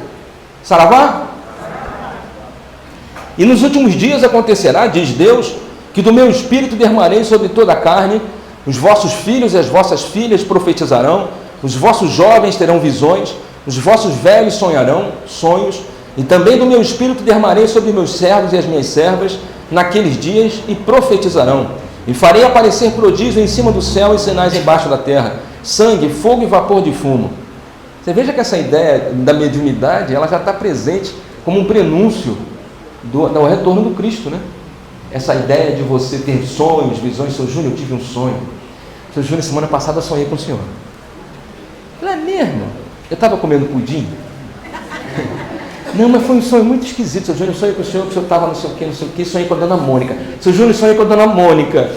Saravá? E nos últimos dias acontecerá, diz Deus, que do meu espírito derramarei sobre toda a carne, os vossos filhos e as vossas filhas profetizarão, os vossos jovens terão visões, os vossos velhos sonharão sonhos, e também do meu espírito derramarei sobre meus servos e as minhas servas naqueles dias e profetizarão. E farei aparecer prodígios em cima do céu e sinais embaixo da terra, sangue, fogo e vapor de fumo. Você veja que essa ideia da mediunidade, ela já está presente como um prenúncio do retorno do Cristo, né? Essa ideia de você ter sonhos, visões. Seu Júnior, eu tive um sonho. Seu Júnior, semana passada eu sonhei com o senhor. Falei, é mesmo? Eu estava comendo pudim. Não, mas foi um sonho muito esquisito. Seu Júnior, sonhei com o senhor estava não sei o que, sonhei com a dona Mônica. Seu Júnior, sonhei com a dona Mônica.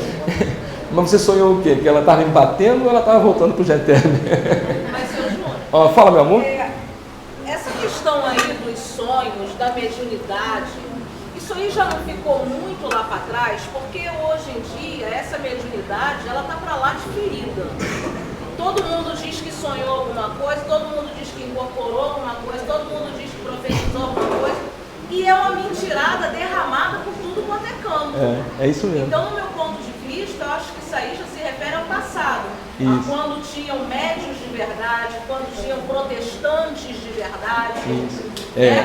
Mas você sonhou o quê? Que ela estava me batendo ou ela estava voltando para o GTM? Mas, seu Júnior, fala, meu amor. Essa questão aí dos sonhos, da mediunidade, isso aí já não ficou muito lá para trás, porque hoje em dia, essa mediunidade, ela está para lá de ferida. Todo mundo diz que sonhou alguma coisa, todo mundo diz que incorporou alguma coisa, todo mundo diz que profetizou alguma coisa, e é uma mentirada derramada por tudo quanto é canto. É isso mesmo. Então, no meu ponto de vista, eu acho que isso aí já se refere ao passado. Isso. Quando tinham médios de verdade, quando tinham protestantes de verdade,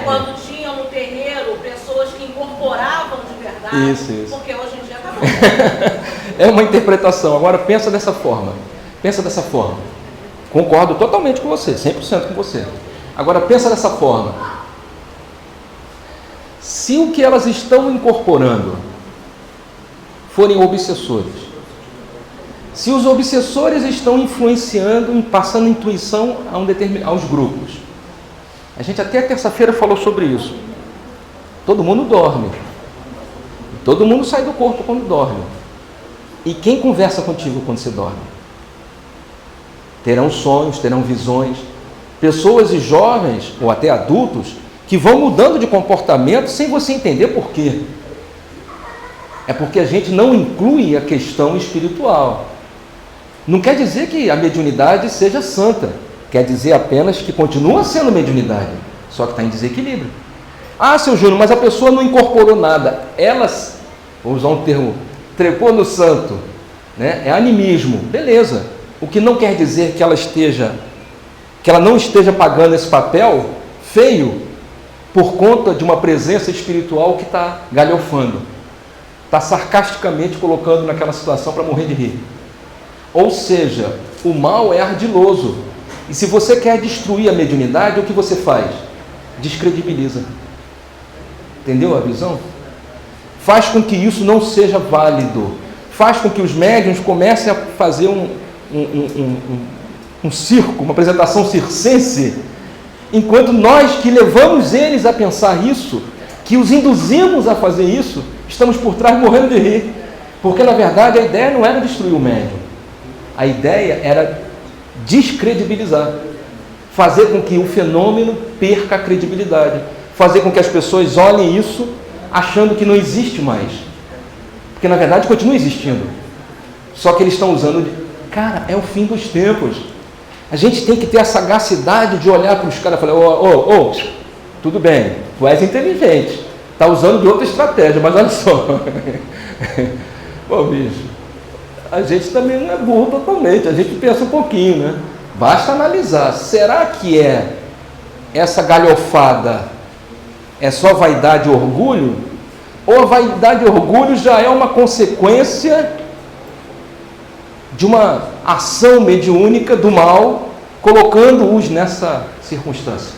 quando tinham no terreiro pessoas que incorporavam de verdade, isso. Porque hoje em dia acabou. É uma interpretação. Agora pensa dessa forma. Concordo totalmente com você, 100% com você. Agora pensa dessa forma. Se o que elas estão incorporando forem obsessores, se os obsessores estão influenciando, passando intuição aos grupos, a gente até terça-feira falou sobre isso. Todo mundo dorme, todo mundo sai do corpo quando dorme. E quem conversa contigo quando você dorme? Terão sonhos, terão visões. Pessoas e jovens, ou até adultos, que vão mudando de comportamento sem você entender por quê. É porque a gente não inclui a questão espiritual. Não quer dizer que a mediunidade seja santa. Quer dizer apenas que continua sendo mediunidade. só que está em desequilíbrio. Ah, seu Júnior, mas a pessoa não incorporou nada. Ela, vou usar um termo, trepou no santo, né? É animismo, beleza. O que não quer dizer que ela não esteja pagando esse papel feio por conta de uma presença espiritual que está galhofando, está sarcasticamente colocando naquela situação para morrer de rir. Ou seja, o mal é ardiloso. E se você quer destruir a mediunidade, o que você faz? Descredibiliza. Entendeu a visão? Faz com que isso não seja válido. Faz com que os médiuns comecem a fazer um circo, uma apresentação circense, enquanto nós que levamos eles a pensar isso, que os induzimos a fazer isso, estamos por trás morrendo de rir. Porque, na verdade, a ideia não era destruir o médium. A ideia era descredibilizar. Fazer com que o fenômeno perca a credibilidade. Fazer com que as pessoas olhem isso achando que não existe mais. Porque, na verdade, continua existindo. Só que eles estão usando de... Cara, é o fim dos tempos. A gente tem que ter a sagacidade de olhar para os caras e falar, tudo bem, tu és inteligente, está usando de outra estratégia, mas olha só. Pô, bicho, a gente também não é burro totalmente, a gente pensa um pouquinho, né? Basta analisar, será que essa galhofada é só vaidade e orgulho? Ou a vaidade e orgulho já é uma consequência de uma ação mediúnica do mal, colocando-os nessa circunstância,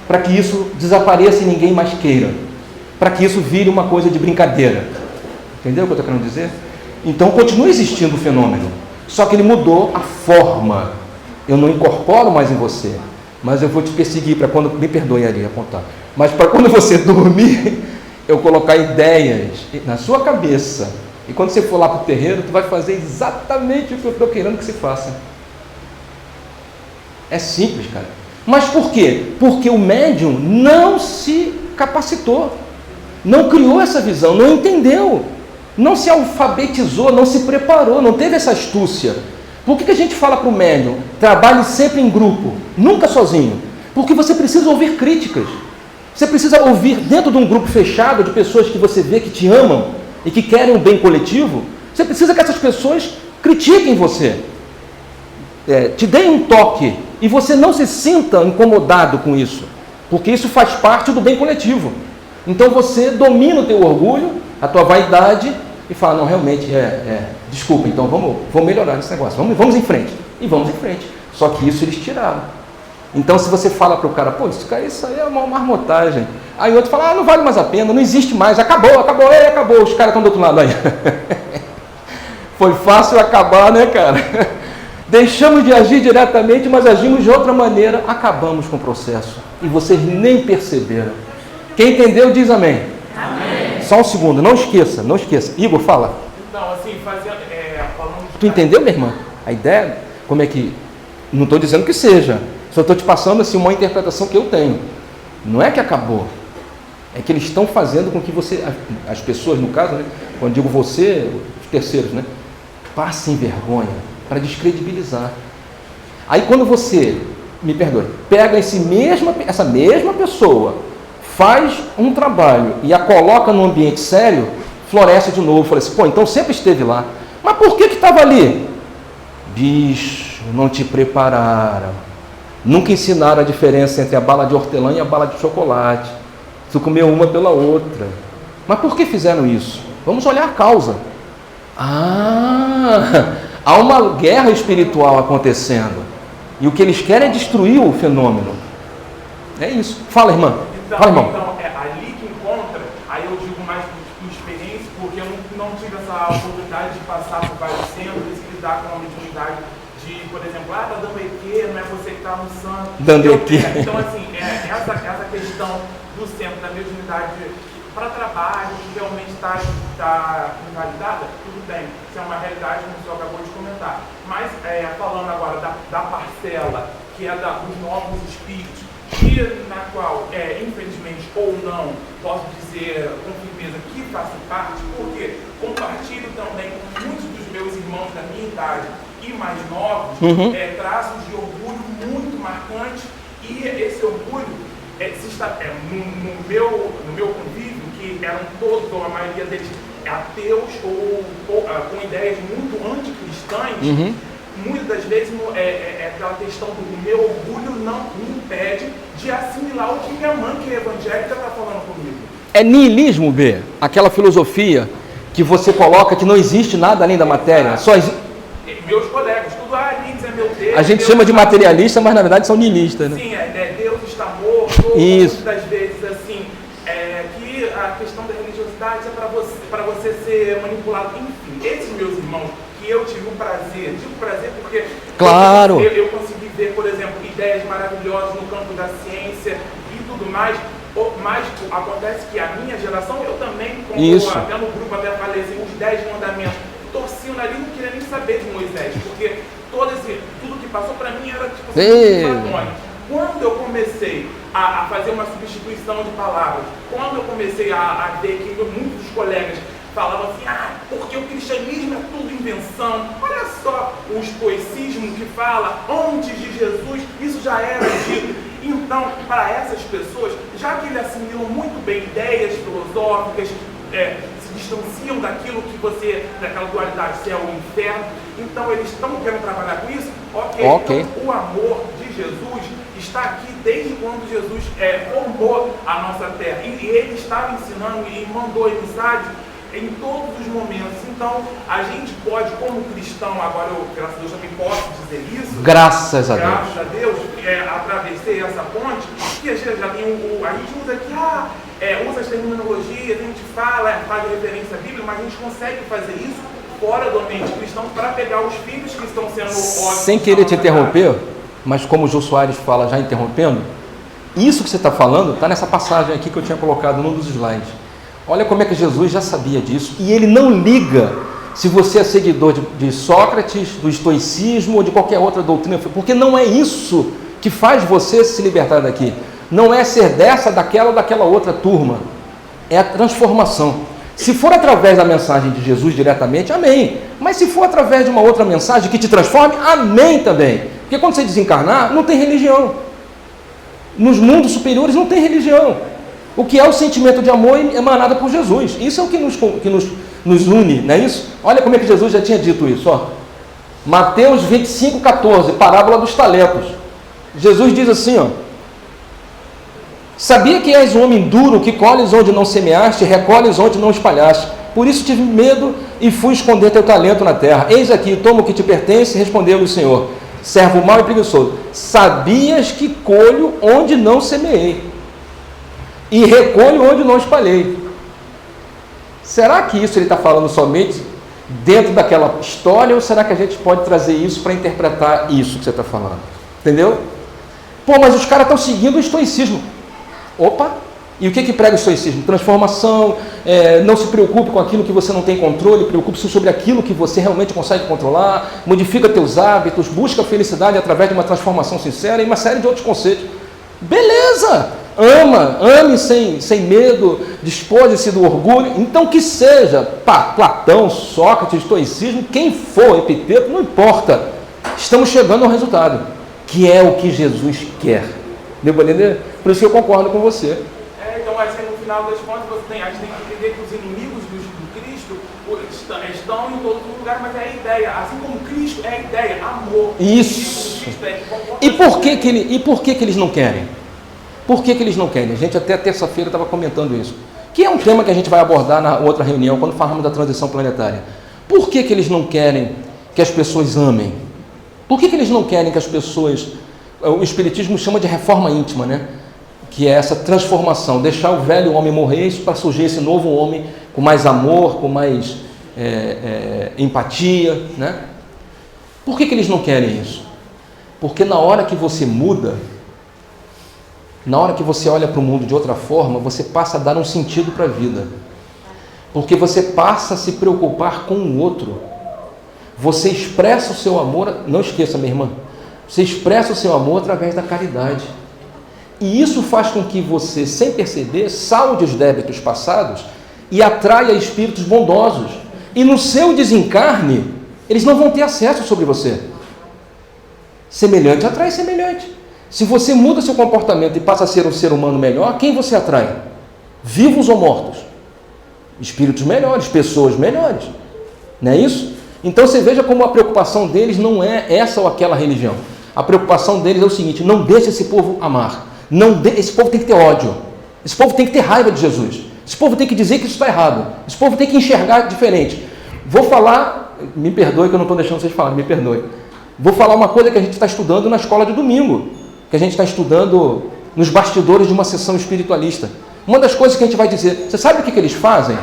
para que isso desapareça e ninguém mais queira, para que isso vire uma coisa de brincadeira. Entendeu o que eu estou querendo dizer? Então continua existindo o fenômeno, só que ele mudou a forma. Eu não incorporo mais em você, mas eu vou te perseguir para quando, me perdoe ali apontar, mas para quando você dormir, eu colocar ideias na sua cabeça. E quando você for lá para o terreiro, tu vai fazer exatamente o que eu estou querendo que você faça. É simples, cara. Mas por quê? Porque o médium não se capacitou, não criou essa visão, não entendeu, não se alfabetizou, não se preparou, não teve essa astúcia. Por que a gente fala para o médium? Trabalhe sempre em grupo, nunca sozinho. Porque você precisa ouvir críticas. Você precisa ouvir dentro de um grupo fechado de pessoas que você vê que te amam e que querem um bem coletivo. Você precisa que essas pessoas critiquem você, te deem um toque, e você não se sinta incomodado com isso, porque isso faz parte do bem coletivo. Então você domina o teu orgulho, a tua vaidade, e fala, não, realmente, desculpa, então vamos melhorar esse negócio, vamos em frente, e vamos em frente. Só que isso eles tiraram. Então se você fala para o cara, pô, isso aí é uma marmotagem, aí o outro fala, não vale mais a pena, não existe mais, acabou, os caras estão do outro lado aí. Foi fácil acabar, né, cara? Deixamos de agir diretamente, mas agimos de outra maneira, acabamos com o processo. E vocês nem perceberam. Quem entendeu, diz amém. Amém. Só um segundo, não esqueça. Igor, fala. Então, assim, falando... Tu entendeu, minha irmã? A ideia, como é que... Não estou dizendo que seja, só estou te passando assim, uma interpretação que eu tenho. Não é que acabou. É que eles estão fazendo com que você... As pessoas, no caso, né? Quando digo você, os terceiros, né? Passem vergonha, para descredibilizar. Aí quando você, me perdoe, pega essa mesma pessoa, faz um trabalho e a coloca num ambiente sério, floresce de novo. Fala assim, pô, então sempre esteve lá. Mas por que estava ali? Bicho, não te prepararam. Nunca ensinaram a diferença entre a bala de hortelã e a bala de chocolate. Tu comeu uma pela outra. Mas por que fizeram isso? Vamos olhar a causa. Há uma guerra espiritual acontecendo. E o que eles querem é destruir o fenômeno. É isso. Fala, irmã. Fala, irmão. Então, é ali que encontra, aí eu digo mais por experiência, porque eu não tive essa oportunidade de passar por vários centros e lidar com a mediunidade de, por exemplo, tá dando EQ, não é você que está no santo. Dando EQ. Então, assim, essa questão do centro, da mediunidade para trabalho, que realmente está invalidada, tudo bem, isso é uma realidade, como o senhor acabou de comentar. Mas, falando agora da parcela, que é dos novos espíritos, e na qual, infelizmente ou não, posso dizer com firmeza que faço parte, porque compartilho também com muitos dos meus irmãos da minha idade e mais novos, traços de orgulho muito marcantes, e esse orgulho se no meu convívio, que eram todos, ou a maioria deles, ateus ou com ideias muito anticristãs, muitas das vezes aquela questão do meu orgulho não me impede de assimilar o que minha mãe, que é evangélica, está falando comigo. É niilismo, B, aquela filosofia que você coloca que não existe nada além da matéria. Só meus colegas, tudo, Nietzsche é meu Deus. A gente Deus chama de está... materialista, mas na verdade são niilistas, né? Sim, Deus está morto. Isso. Muitas vezes, assim, que a questão da religiosidade é para você ser manipulado. Enfim, esses meus irmãos, que eu tive o prazer, porque claro, eu consegui ver, por exemplo, ideias maravilhosas no campo da ciência e tudo mais, mas acontece que a minha geração, eu também, como até no grupo até falei assim, os 10 mandamentos, torci o nariz, não queria nem saber de Moisés, porque tudo que passou para mim era tipo assim, quando eu comecei a fazer uma substituição de palavras, quando eu comecei a ver que muitos colegas falavam assim, porque o cristianismo é tudo invenção, olha só o estoicismo que fala antes de Jesus, isso já era dito. Então, para essas pessoas, já que eles assimilam muito bem ideias filosóficas, se distanciam daquilo que daquela dualidade céu e inferno, então eles estão querendo trabalhar com isso, ok. Então, o amor de Jesus está aqui desde quando Jesus formou a nossa terra, e ele estava ensinando e mandou emissários em todos os momentos. Então, a gente pode, como cristão, agora eu, graças a Deus, também posso dizer isso. Graças a Deus, atravessei essa ponte, que a gente já tem a gente usa aqui, usa as terminologias, a gente faz referência à Bíblia, mas a gente consegue fazer isso fora do ambiente cristão para pegar os filhos que estão sendo ótimos. Sem querer te interromper, mas como o Jô Soares fala, já interrompendo, isso que você está falando está nessa passagem aqui que eu tinha colocado num dos slides. Olha como é que Jesus já sabia disso, e ele não liga se você é seguidor de Sócrates, do estoicismo ou de qualquer outra doutrina, porque não é isso que faz você se libertar daqui. Não é ser dessa, daquela ou daquela outra turma. É a transformação. Se for através da mensagem de Jesus diretamente, amém. Mas se for através de uma outra mensagem que te transforme, amém também. Porque quando você desencarnar, não tem religião. Nos mundos superiores não tem religião. O que é o sentimento de amor emanado por Jesus. Isso é o que nos une, não é isso? Olha como é que Jesus já tinha dito isso. Ó. Mateus 25, 14, parábola dos talentos. Jesus diz assim, ó: sabia que és um homem duro, que colhes onde não semeaste, recolhes onde não espalhaste. Por isso tive medo e fui esconder teu talento na terra. Eis aqui, toma o que te pertence, respondeu-lhe o Senhor. Servo mau e preguiçoso, sabias que colho onde não semeei e recolho onde não espalhei. Será que isso ele está falando somente dentro daquela história, ou será que a gente pode trazer isso para interpretar isso que você está falando? Entendeu? Pô, mas os caras estão seguindo o estoicismo. Opa! E o que prega o estoicismo? Transformação, não se preocupe com aquilo que você não tem controle, preocupe-se sobre aquilo que você realmente consegue controlar, modifica teus hábitos, busca a felicidade através de uma transformação sincera e uma série de outros conceitos. Beleza! Ame sem medo, despoje-se do orgulho. Então que seja Platão, Sócrates, estoicismo, quem for epiteto, não importa. Estamos chegando ao resultado, que é o que Jesus quer. Deu para entender? Por isso que eu concordo com você. Então, assim, no final das contas, a gente tem que entender que os inimigos do Cristo estão em todos os lugares, mas é a ideia. Assim como Cristo é a ideia, amor. Isso. E por que eles não querem? Por que eles não querem? A gente até terça-feira estava comentando isso. Que é um tema que a gente vai abordar na outra reunião, quando falarmos da transição planetária. Por que eles não querem que as pessoas amem? Por que eles não querem que as pessoas... O Espiritismo chama de reforma íntima, né? Que é essa transformação, deixar o velho homem morrer para surgir esse novo homem com mais amor, com mais empatia, né? Por que eles não querem isso? Porque na hora que você muda, na hora que você olha para o mundo de outra forma, você passa a dar um sentido para a vida. Porque você passa a se preocupar com o outro. Você expressa o seu amor, não esqueça, minha irmã, você expressa o seu amor através da caridade. E isso faz com que você, sem perceber, salde os débitos passados e atraia espíritos bondosos. E no seu desencarne, eles não vão ter acesso sobre você. Semelhante atrai semelhante. Se você muda seu comportamento e passa a ser um ser humano melhor, quem você atrai? Vivos ou mortos? Espíritos melhores, pessoas melhores. Não é isso? Então você veja como a preocupação deles não é essa ou aquela religião. A preocupação deles é o seguinte: não deixe esse povo amar. Esse povo tem que ter ódio. Esse povo tem que ter raiva de Jesus. Esse povo tem que dizer que isso está errado. Esse povo tem que enxergar diferente. Vou falar, me perdoe que eu não estou deixando vocês falarem, me perdoe. Vou falar uma coisa que a gente está estudando na escola de domingo, que a gente está estudando nos bastidores de uma sessão espiritualista. Uma das coisas que a gente vai dizer, você sabe o que eles fazem?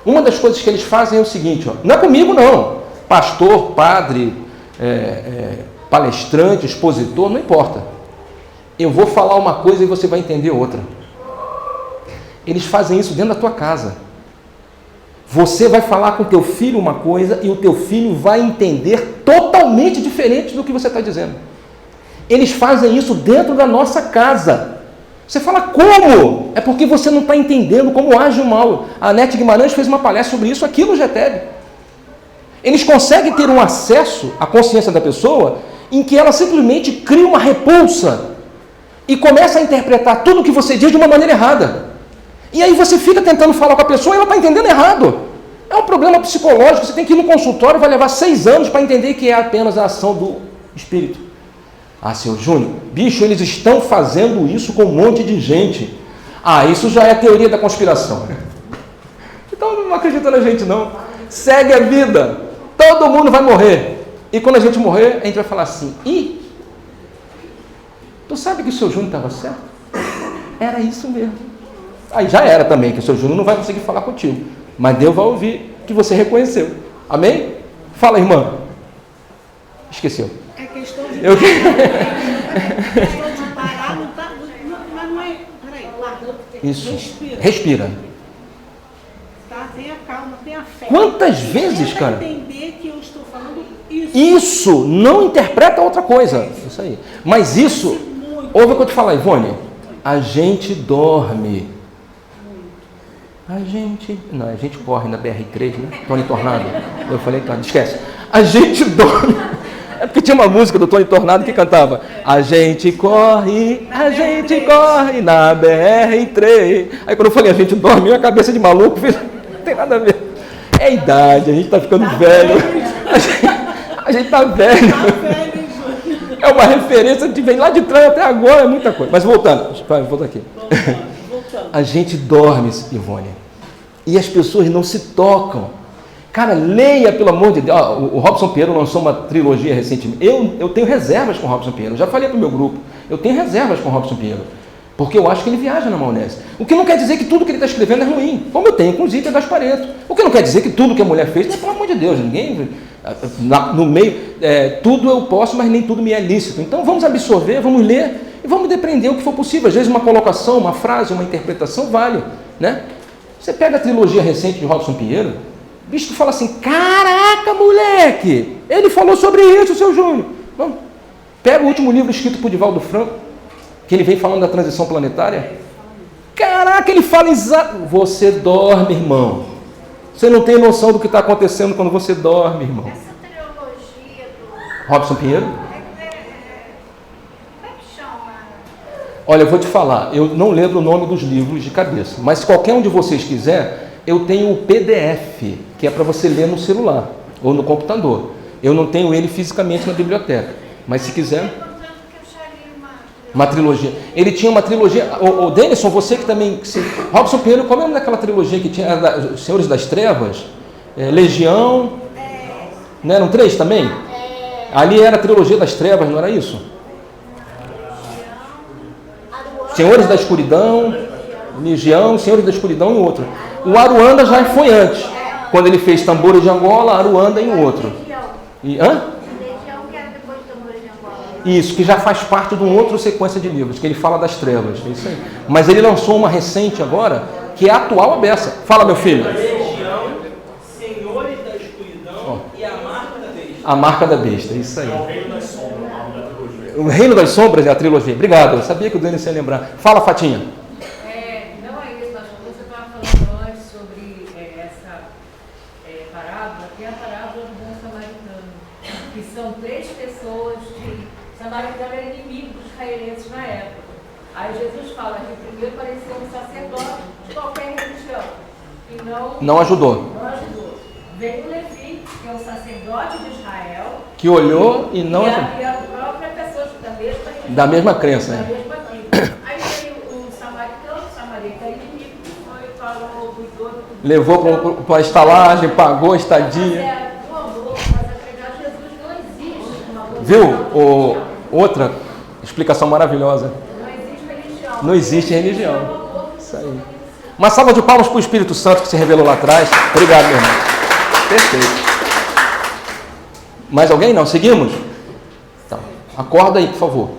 Uma das coisas que eles fazem é o seguinte, ó, não é comigo não, pastor, padre, palestrante, expositor, não importa. Eu vou falar uma coisa e você vai entender outra. Eles fazem isso dentro da tua casa. Você vai falar com teu filho uma coisa e o teu filho vai entender totalmente diferente do que você está dizendo. Eles fazem isso dentro da nossa casa. Você fala, como? É porque você não está entendendo como age o mal. A Anete Guimarães fez uma palestra sobre isso aqui no GTEB. Eles conseguem ter um acesso à consciência da pessoa em que ela simplesmente cria uma repulsa e começa a interpretar tudo o que você diz de uma maneira errada. E aí você fica tentando falar com a pessoa e ela está entendendo errado. É um problema psicológico, você tem que ir no consultório, vai levar 6 anos para entender que é apenas a ação do espírito. Ah, seu Júnior, bicho, eles estão fazendo isso com um monte de gente. Ah, isso já é teoria da conspiração. Então não acredita na gente não. Segue a vida. Todo mundo vai morrer. E quando a gente morrer, a gente vai falar assim, tu sabe que o seu Júnior estava certo? Era isso mesmo. Aí já era também, que o seu Júnior não vai conseguir falar contigo. Mas Deus vai ouvir que você reconheceu. Amém? Fala, irmã. Esqueceu. É questão de parar, não tá, mas não é... Peraí, para. Isso. Respira. Respira. Tá? Tenha calma, tenha fé. Quantas vezes, cara? Entender que eu estou falando isso. Isso, não interpreta outra coisa. Isso aí. Mas isso, ouve o que eu te falar, Ivone. A gente dorme. A gente corre na BR-3, né? Tony Tornado. Eu falei, tá, esquece. A gente dorme. É porque tinha uma música do Tony Tornado que cantava: a gente corre na BR-3. Aí quando eu falei a gente dorme, minha cabeça de maluco, não tem nada a ver. É a idade, a gente está ficando velho. A gente está velho. É uma referência que vem lá de trás até agora, é muita coisa. Mas voltando, volta aqui. A gente dorme, Ivone. E as pessoas não se tocam. Cara, leia, pelo amor de Deus. O Robson Pinheiro lançou uma trilogia recentemente. Eu tenho reservas com o Robson Pinheiro. Já falei para o meu grupo. Eu tenho reservas com o Robson Pinheiro. Porque eu acho que ele viaja na maionese. O que não quer dizer que tudo que ele está escrevendo é ruim. Como eu tenho, inclusive, é Gaspareto. O que não quer dizer que tudo que a mulher fez, pelo amor de Deus, ninguém... No meio, tudo eu posso, mas nem tudo me é lícito. Então vamos absorver, vamos ler e vamos depreender o que for possível. Às vezes uma colocação, uma frase, uma interpretação vale, né? Você pega a trilogia recente de Robson Pinheiro, o bicho fala assim, caraca, moleque, ele falou sobre isso, seu Júnior. Vamos. Pega o último livro escrito por Divaldo Franco, que ele vem falando da transição planetária. Caraca, ele fala exato. Você dorme, irmão. Você não tem noção do que está acontecendo quando você dorme, irmão. Essa trilogia do... Robson Pinheiro? Como é que chama? Olha, eu vou te falar, eu não lembro o nome dos livros de cabeça, mas se qualquer um de vocês quiser, eu tenho o PDF, que é para você ler no celular ou no computador. Eu não tenho ele fisicamente na biblioteca, mas se quiser... Uma trilogia. Ele tinha uma trilogia... O Denison, você que também... Robson Pinheiro, como é o nome daquela trilogia que tinha? Os Senhores das Trevas? Legião... Não eram 3 também? Ali era a trilogia das trevas, não era isso? Senhores da Escuridão, Legião, Senhores da Escuridão e outro. O Aruanda já foi antes. Quando ele fez Tambores de Angola, Aruanda em outro. Isso, que já faz parte de uma outra sequência de livros, que ele fala das trevas. É isso aí. Mas ele lançou uma recente agora, que é atual a beça. Fala, meu filho. Legião, Senhores da Escuridão e a Marca da Besta. A Marca da Besta, é isso aí. É o Reino das Sombras, o nome da trilogia. O Reino das Sombras é a trilogia. Obrigado, eu sabia que o Denis ia lembrar. Fala, Fatinha. Não é isso, pastor. Você estava falando antes sobre essa parábola, que é a parábola do bom samaritano, que são 3 pessoas que são samaritano era inimigo dos israelenses na época. Aí Jesus fala que primeiro parecia um sacerdote de qualquer religião. E não ajudou. Não ajudou. Veio o Levi, que é o sacerdote de Israel. Que olhou e não ajudou. E a própria pessoa da mesma religião. Da mesma crença, Da né? mesma crença. Aí veio o samaritano era inimigo, foi, falou, cuidou. Levou para a estalagem, pagou a estadia. Mas o amor, mas a pregar Jesus não existe. Uma coisa Viu? Outra explicação maravilhosa. Não existe religião. Não existe religião. Isso aí. Uma salva de palmas para o Espírito Santo que se revelou lá atrás. Obrigado, meu irmão. Perfeito. Mais alguém? Não? Seguimos? Então, acorda aí, por favor.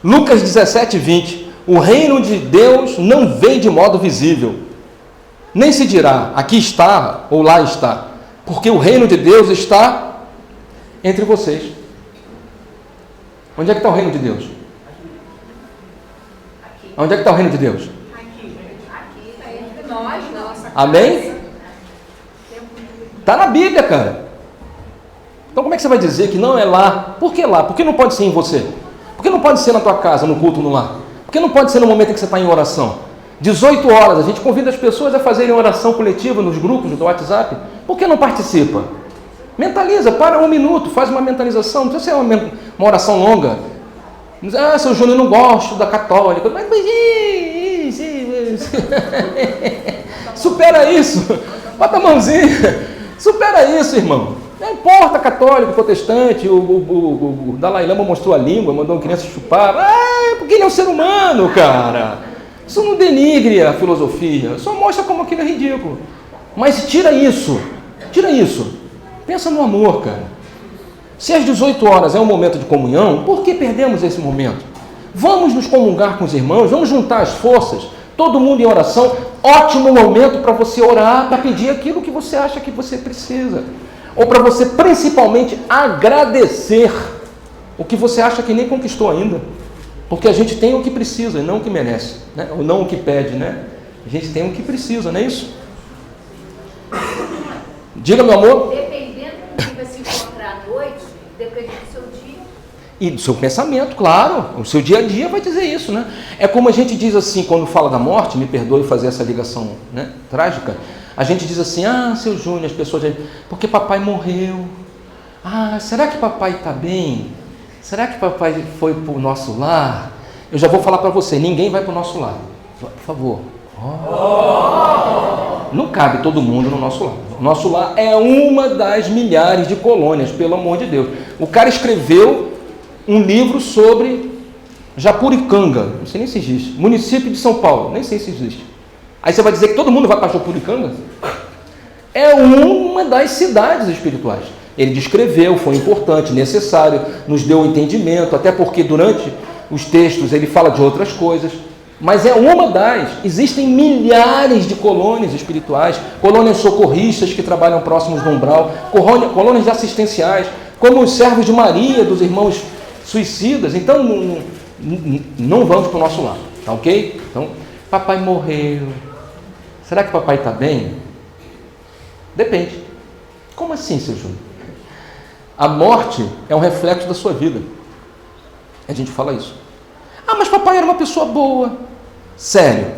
Lucas 17, 20. O reino de Deus não vem de modo visível. Nem se dirá, aqui está ou lá está. Porque o reino de Deus está entre vocês. Onde é que está o reino de Deus? Onde é que está o reino de Deus? Aqui está entre nós, nossa. Amém? Está na Bíblia, cara. Então como é que você vai dizer que não é lá? Por que lá? Por que não pode ser em você? Por que não pode ser na tua casa, no culto, no lar? Por que não pode ser no momento em que você está em oração? 18 horas, a gente convida as pessoas a fazerem oração coletiva nos grupos do WhatsApp. Por que não participa? Mentaliza, para um minuto, faz uma mentalização. Não precisa ser uma oração longa. Ah, seu Júnior, eu não gosto da católica. Mas supera isso. Bota a mãozinha. Supera isso, irmão. Não importa católico, protestante, o Dalai Lama mostrou a língua, mandou uma criança chupar. Porque ele é um ser humano, cara. Isso não denigre a filosofia, só mostra como aquilo é ridículo. Mas tira isso. Pensa no amor, cara. Se às 18 horas é um momento de comunhão, por que perdemos esse momento? Vamos nos comungar com os irmãos, vamos juntar as forças, todo mundo em oração. Ótimo momento para você orar, para pedir aquilo que você acha que você precisa. Ou para você principalmente agradecer o que você acha que nem conquistou ainda. Porque a gente tem o que precisa e não o que merece, né? Ou não o que pede, né? A gente tem o que precisa, não é isso? Diga, meu amor. Dependendo do que vai se encontrar à noite, depende do seu dia. E do seu pensamento, claro. O seu dia a dia vai dizer isso, né? É como a gente diz assim, quando fala da morte, me perdoe fazer essa ligação, né, trágica. A gente diz assim, seu Júnior, as pessoas dizem, porque papai morreu. Será que papai está bem? Será que papai foi para o nosso lar? Eu já vou falar para você, ninguém vai para o nosso lar. Por favor. Não cabe todo mundo no nosso lar. O nosso lar é uma das milhares de colônias, pelo amor de Deus. O cara escreveu um livro sobre Japuricanga, não sei nem se existe, município de São Paulo, nem sei se existe. Aí você vai dizer que todo mundo vai para Japuricanga? É uma das cidades espirituais. Ele descreveu, foi importante, necessário, nos deu um entendimento, até porque durante os textos ele fala de outras coisas, mas é uma das. Existem milhares de colônias espirituais, colônias socorristas que trabalham próximos do umbral, colônias assistenciais, como os servos de Maria, dos irmãos suicidas. Então, não vamos para o nosso lado, tá ok? Então, papai morreu. Será que papai está bem? Depende. Como assim, seu Júnior? A morte é um reflexo da sua vida. A gente fala isso. Mas papai era uma pessoa boa. Sério?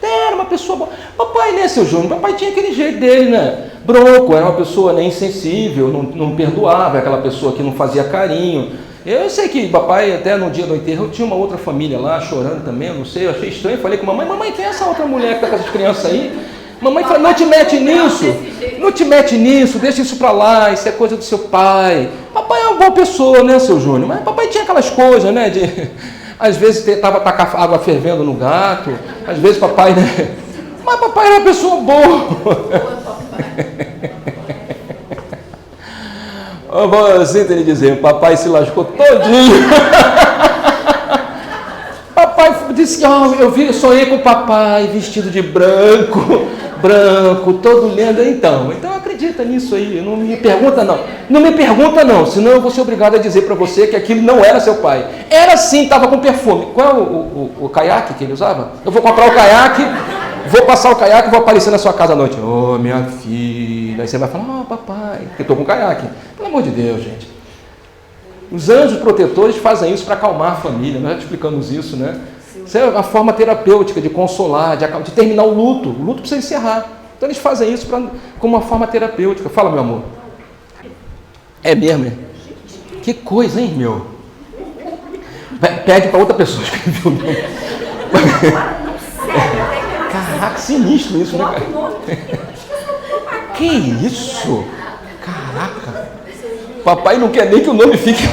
Era uma pessoa boa. Papai, né, seu Júnior? Papai tinha aquele jeito dele, né? Bronco, era uma pessoa, né, insensível, não perdoava, aquela pessoa que não fazia carinho. Eu sei que papai, até no dia do enterro, tinha uma outra família lá, chorando também, eu não sei, eu achei estranho. Falei com mamãe, quem é essa outra mulher que está com essas crianças aí? Mamãe falou, não te mete nisso, deixa isso pra lá, isso é coisa do seu pai. Papai é uma boa pessoa, né, seu Júnior? Mas papai tinha aquelas coisas, né, às vezes tentava tacar água fervendo no gato, às vezes papai, né? Mas papai era uma pessoa boa. Eu vou assim te dizer, o papai se lascou todinho. Papai disse, eu sonhei com o papai vestido de branco, todo lindo. Então acredita nisso aí, não me pergunta não, senão eu vou ser obrigado a dizer para você que aquilo não era seu pai. Era sim, estava com perfume. Qual é o caiaque que ele usava? Eu vou comprar o caiaque, vou passar o caiaque e vou aparecer na sua casa à noite. Minha filha. Aí você vai falar, papai, porque eu estou com caiaque. Pelo amor de Deus, gente. Os anjos protetores fazem isso para acalmar a família. Nós já explicamos isso, né? Isso é uma forma terapêutica de consolar, de terminar o luto. O luto precisa encerrar. Então eles fazem isso como uma forma terapêutica. Fala, meu amor. É mesmo, é? Que coisa, hein, meu? Pede para outra pessoa escrever o nome. Caraca, sinistro isso, né, cara? Que isso? Caraca. Papai não quer nem que o nome fique...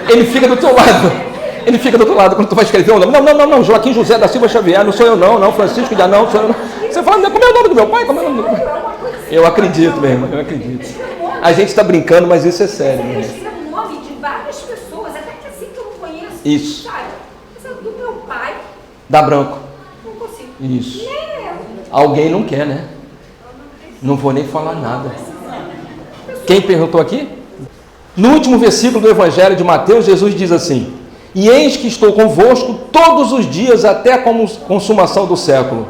Ele fica do teu lado. Ele fica do outro lado quando tu vai escrever o nome. Não, Joaquim José da Silva Xavier, não sou eu não, Francisco de Anão, sou eu não. Você fala, como é o nome do meu pai? Como é o nome do meu pai? Eu acredito, meu irmão, eu acredito. A gente está brincando, mas isso é sério. Você escreve o nome de várias pessoas, até que assim que eu não conheço. Isso. Sabe? Mas do meu pai, Dá branco. não consigo. Isso. Nem eu. Alguém não quer, né? Não vou nem falar nada. Quem perguntou aqui? No último versículo do Evangelho de Mateus, Jesus diz assim: e eis que estou convosco todos os dias até a consumação do século.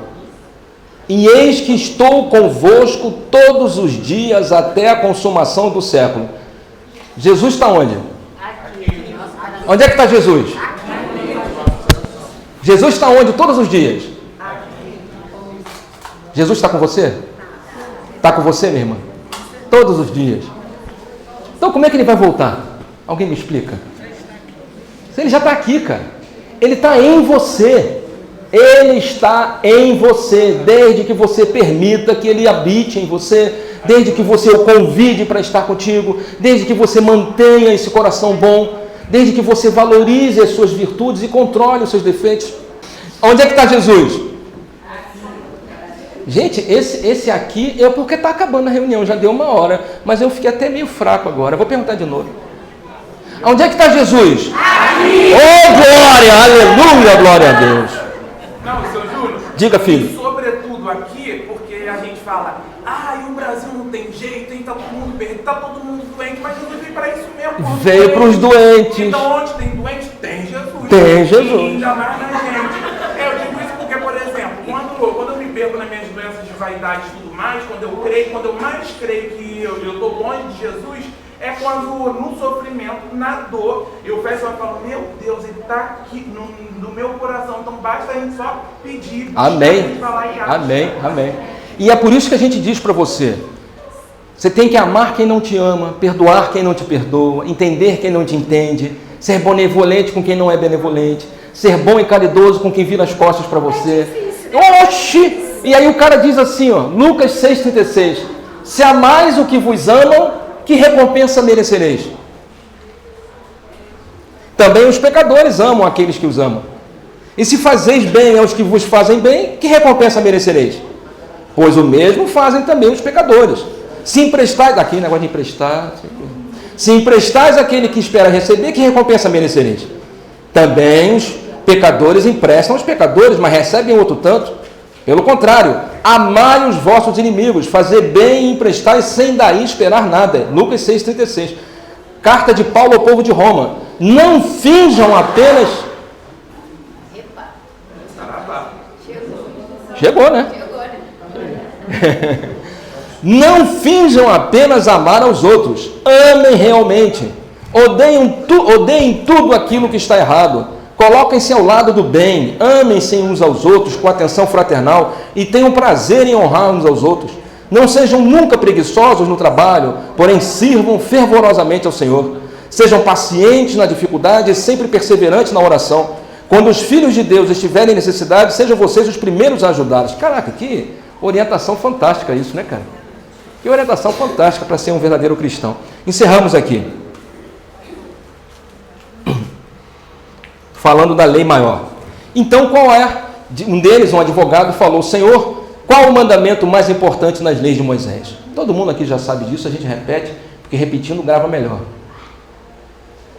E eis que estou convosco todos os dias até a consumação do século. Jesus está onde? Onde é que está Jesus? Jesus está onde todos os dias? Jesus está com você? Está com você, minha irmã? Todos os dias. Então como é que ele vai voltar? Alguém me explica? Ele já está aqui, cara. Ele está em você. Ele está em você, desde que você permita que ele habite em você, desde que você o convide para estar contigo, desde que você mantenha esse coração bom, desde que você valorize as suas virtudes e controle os seus defeitos. Onde é que está Jesus? Gente, esse aqui é porque está acabando a reunião, já deu 1 hora, mas eu fiquei até meio fraco agora. Vou perguntar de novo. Onde é que está Jesus? Aqui! Oh, glória! Aleluia! Glória a Deus! Não, seu Júnior. Diga, filho. E sobretudo aqui, porque a gente fala, e o Brasil não tem jeito, hein? Tá todo mundo perdido, tá todo mundo doente, mas Jesus veio para isso mesmo. Veio para os doentes. Então onde tem doente, tem Jesus. Tem Jesus. Ainda mais na gente. Eu digo isso porque, por exemplo, quando eu me perco nas minhas doenças de vaidade e tudo mais, quando eu mais creio que eu estou longe de Jesus, é quando no sofrimento, na dor, eu fecho e falo, meu Deus, ele está aqui no meu coração, então basta a gente só pedir. Amém. Amém, amém. E é por isso que a gente diz para você, você tem que amar quem não te ama, perdoar quem não te perdoa, entender quem não te entende, ser benevolente com quem não é benevolente, ser bom e caridoso com quem vira as costas para você. Oxi! E aí o cara diz assim, Lucas 6,36, se amais o que vos amam, que recompensa merecereis? Também os pecadores amam aqueles que os amam. E se fazeis bem aos que vos fazem bem, que recompensa merecereis? Pois o mesmo fazem também os pecadores. Se emprestais, aqui negócio de emprestar, se emprestais àquele que espera receber, que recompensa merecereis? Também os pecadores emprestam aos pecadores, mas recebem outro tanto. Pelo contrário, amai os vossos inimigos, fazer bem e emprestar sem daí esperar nada. Lucas 6,36. Carta de Paulo ao povo de Roma. Não finjam apenas... Chegou, né? Não finjam apenas amar aos outros. Amem realmente. Odeiem tudo aquilo que está errado. Coloquem-se ao lado do bem, amem-se uns aos outros com atenção fraternal e tenham prazer em honrar uns aos outros. Não sejam nunca preguiçosos no trabalho, porém sirvam fervorosamente ao Senhor. Sejam pacientes na dificuldade e sempre perseverantes na oração. Quando os filhos de Deus estiverem em necessidade, sejam vocês os primeiros a ajudá-los. Caraca, que orientação fantástica isso, né, cara? Que orientação fantástica para ser um verdadeiro cristão. Encerramos aqui. Falando da lei maior. Então, qual é? Um deles, um advogado, falou, Senhor, qual o mandamento mais importante nas leis de Moisés? Todo mundo aqui já sabe disso, a gente repete, porque repetindo grava melhor.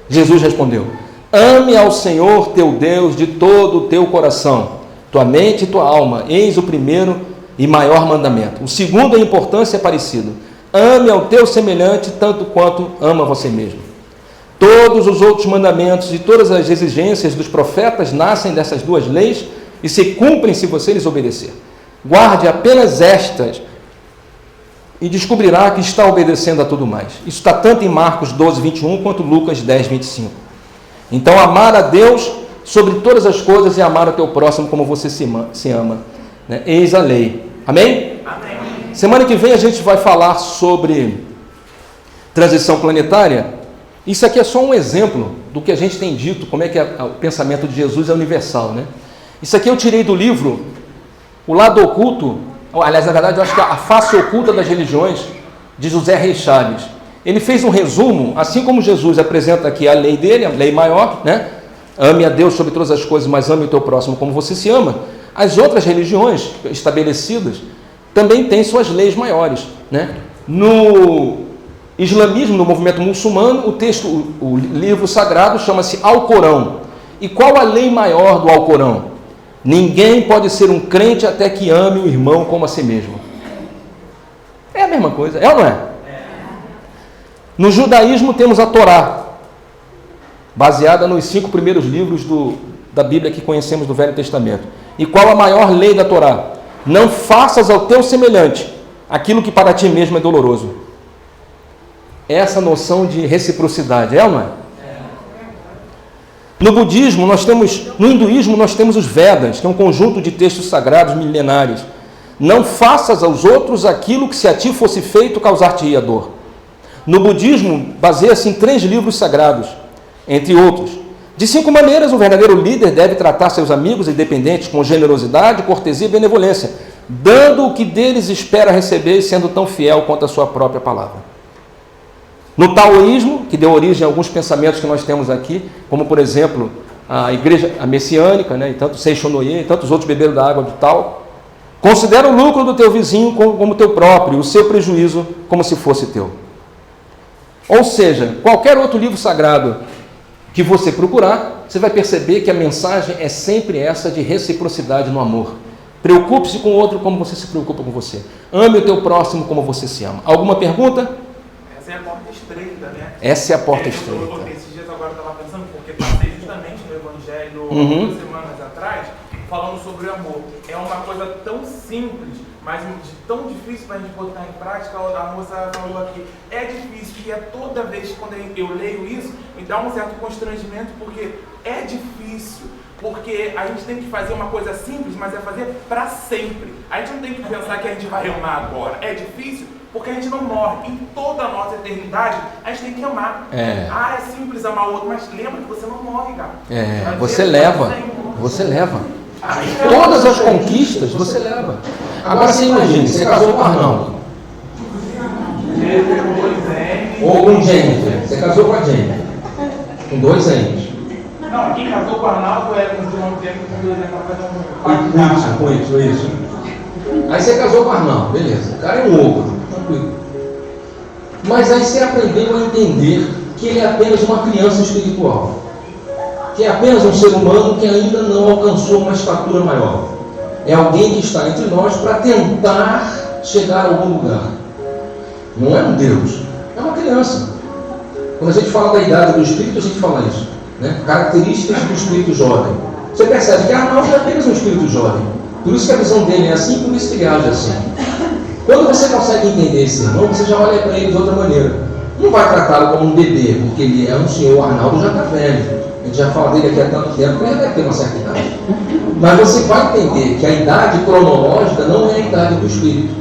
Jesus respondeu, ame ao Senhor teu Deus de todo o teu coração, tua mente e tua alma, eis o primeiro e maior mandamento. O segundo em importância é parecido, ame ao teu semelhante tanto quanto ama você mesmo. Todos os outros mandamentos e todas as exigências dos profetas nascem dessas duas leis e se cumprem se você lhes obedecer. Guarde apenas estas e descobrirá que está obedecendo a tudo mais. Isso está tanto em Marcos 12, 21, quanto Lucas 10, 25. Então, amar a Deus sobre todas as coisas e amar o teu próximo como você se ama. Né? Eis a lei. Amém? Amém. Semana que vem a gente vai falar sobre transição planetária. Isso aqui é só um exemplo do que a gente tem dito, como é que o pensamento de Jesus é universal, né? Isso aqui eu tirei do livro O Lado Oculto, aliás, na verdade, eu acho que A Face Oculta das Religiões, de José Reis Chaves. Ele fez um resumo, assim como Jesus apresenta aqui a lei dele, a lei maior, né? Ame a Deus sobre todas as coisas, mas ame o teu próximo como você se ama. As outras religiões estabelecidas também têm suas leis maiores, né? No islamismo, no movimento muçulmano, o livro sagrado chama-se Alcorão. E qual a lei maior do Alcorão? Ninguém pode ser um crente até que ame o irmão como a si mesmo. É a mesma coisa, é ou não é? No judaísmo temos a Torá, baseada nos 5 primeiros livros da Bíblia que conhecemos do Velho Testamento. E qual a maior lei da Torá? Não faças ao teu semelhante aquilo que para ti mesmo é doloroso. Essa noção de reciprocidade, é ou não é? No budismo, no hinduísmo, nós temos os Vedas, que é um conjunto de textos sagrados milenares. Não faças aos outros aquilo que se a ti fosse feito causar-te-ia dor. No budismo, baseia-se em 3 livros sagrados, entre outros. De 5 maneiras, o verdadeiro líder deve tratar seus amigos e dependentes com generosidade, cortesia e benevolência, dando o que deles espera receber e sendo tão fiel quanto a sua própria palavra. No taoísmo, que deu origem a alguns pensamentos que nós temos aqui, como, por exemplo, a igreja messiânica, né, e tanto Seishonoye, e tantos outros beberam da água do Tao, considera o lucro do teu vizinho como teu próprio, o seu prejuízo como se fosse teu. Ou seja, qualquer outro livro sagrado que você procurar, você vai perceber que a mensagem é sempre essa de reciprocidade no amor. Preocupe-se com o outro como você se preocupa com você. Ame o teu próximo como você se ama. Alguma pergunta? Essa é a porta estreita, né? Essa é a porta estreita. Esses dias agora eu estava pensando, porque passei justamente no Evangelho 2 semanas atrás, falando sobre o amor. É uma coisa tão simples, mas tão difícil para a gente botar em prática. A moça falou aqui, é difícil, e é toda vez quando eu leio isso, me dá um certo constrangimento, porque é difícil. Porque a gente tem que fazer uma coisa simples, mas é fazer para sempre. A gente não tem que pensar que a gente vai amar agora. É difícil porque a gente não morre. Em toda a nossa eternidade, a gente tem que amar. Ah, é simples amar o outro, mas lembra que você não morre, cara. Você leva. Todas as conquistas você leva. Agora você imagina, você casou com Arnaldo. Ou com Jennifer. Você casou com a Jennifer. Com 2 anos. Não, quem casou com o Arnaldo é com o João Tempo, com 2 anos. Isso. Aí você casou com o Arnaldo, beleza. O cara é um ogro, tranquilo. Mas aí você aprendeu a entender que ele é apenas uma criança espiritual. Que é apenas um ser humano que ainda não alcançou uma estatura maior. É alguém que está entre nós para tentar chegar a algum lugar. Não é um Deus, é uma criança. Quando a gente fala da idade do espírito, a gente fala isso. Né? Características do espírito jovem. Você percebe que Arnaldo é apenas um espírito jovem. Por isso que a visão dele é assim, por isso que ele age assim. Quando você consegue entender esse irmão, você já olha para ele de outra maneira. Não vai tratá-lo como um bebê, porque ele é um senhor. O Arnaldo já está velho. A gente já fala dele aqui há tanto tempo, ele deve ter uma certa idade. Mas você vai entender que a idade cronológica não é a idade do espírito.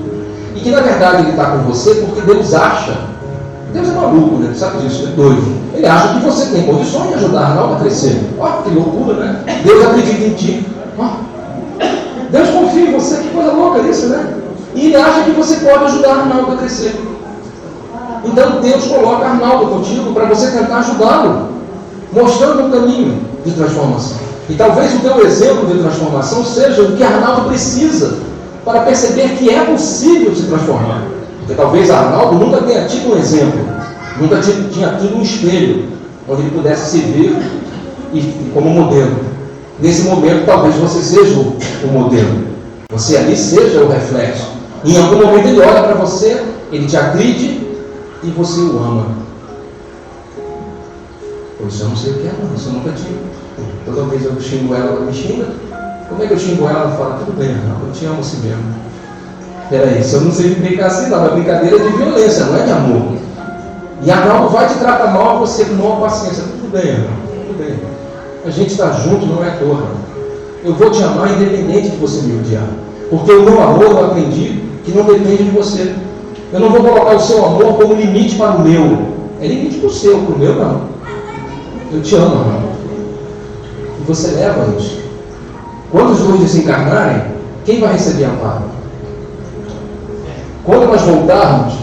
E que na verdade ele está com você porque Deus acha. Deus é maluco, né? Sabe disso? É doido. Ele acha que você tem condições de ajudar Arnaldo a crescer. Ó, que loucura, né? Deus acredita em ti. Ó, Deus confia em você, que coisa louca isso, né? E ele acha que você pode ajudar Arnaldo a crescer. Então Deus coloca Arnaldo contigo para você tentar ajudá-lo, mostrando um caminho de transformação. E talvez o teu exemplo de transformação seja o que Arnaldo precisa para perceber que é possível se transformar. Porque talvez Arnaldo nunca tenha tido um exemplo, nunca tinha tido um espelho onde ele pudesse se ver e como modelo. Nesse momento, talvez você seja o modelo. Você ali seja o reflexo. Em algum momento ele olha para você, ele te agride e você o ama. Pois eu não sei o que é, não. Isso eu nunca tive. Toda vez eu xingo ela, ela me xinga. Como é que eu xingo ela? Ela fala, tudo bem, Arnaldo, eu te amo assim mesmo. Peraí, se eu não sei brincar assim, não, é brincadeira de violência, não é de amor. E Arnaldo vai te tratar mal a você com maior paciência. Tudo bem, Arnaldo, tudo bem. A gente está junto, não é à toa. Eu vou te amar independente de você me odiar. Porque o meu amor eu aprendi que não depende de você. Eu não vou colocar o seu amor como limite para o meu. É limite para o seu, para o meu não. Eu te amo, Arnaldo. E você leva isso. Quando os dois desencarnarem, quem vai receber a paz? Quando nós voltarmos,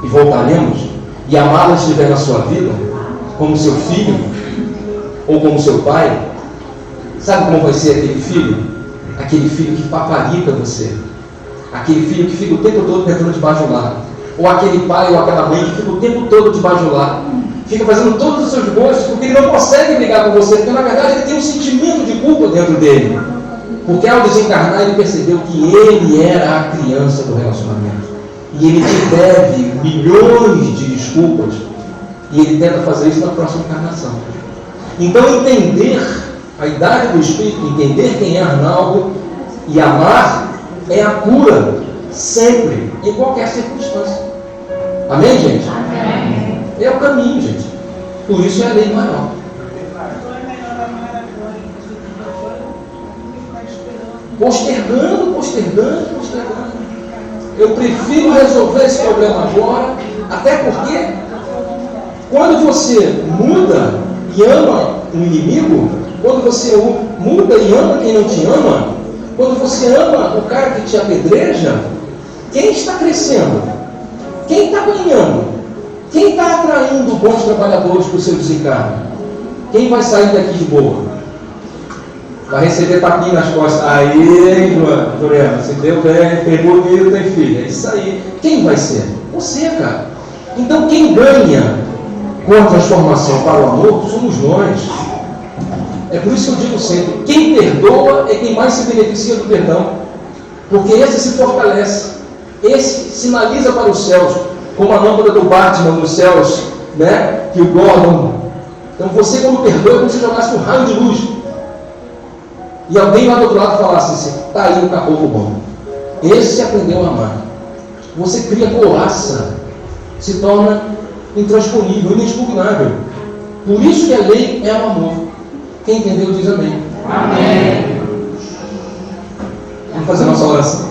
e voltaremos, e a Marla estiver na sua vida, como seu filho, ou como seu pai, sabe como vai ser aquele filho? Aquele filho que paparica você. Aquele filho que fica o tempo todo tentando te bajular. Ou aquele pai ou aquela mãe que fica o tempo todo te bajular. Fica fazendo todos os seus gostos, porque ele não consegue brigar com você, porque na verdade ele tem um sentimento de culpa dentro dele. Porque ao desencarnar ele percebeu que ele era a criança do relacionamento. E ele te deve milhões de desculpas. E ele tenta fazer isso na próxima encarnação. Então entender a idade do espírito, entender quem é Arnaldo e amar é a cura, sempre, em qualquer circunstância. Amém, gente? Amém. É o caminho, gente. Por isso é a lei maior. Postergando. Eu prefiro resolver esse problema agora, até porque quando você muda e ama o inimigo, quando você muda e ama quem não te ama, quando você ama o cara que te apedreja, quem está crescendo? Quem está ganhando? Quem está atraindo bons trabalhadores para o seu desencarno? Quem vai sair daqui de boa? Vai receber tapinha nas costas. Aí, Juliana, se deu bem, tem bonito, tem filho. É isso aí. Quem vai ser? Você, cara. Então, quem ganha com a transformação para o amor somos nós. É por isso que eu digo sempre, quem perdoa é quem mais se beneficia do perdão. Porque esse se fortalece. Esse sinaliza para os céus, como a lâmpada do Batman nos céus, né? Que o Gordon. Então você, quando perdoa, é como se jogasse um raio de luz. E alguém lá do outro lado falasse assim, está aí o caboclo bom. Esse aprendeu a amar. Você cria couraça, se torna intransponível, inexpugnável. Por isso que a lei é o amor. Quem entendeu diz amém. Amém. Vamos fazer nossa oração.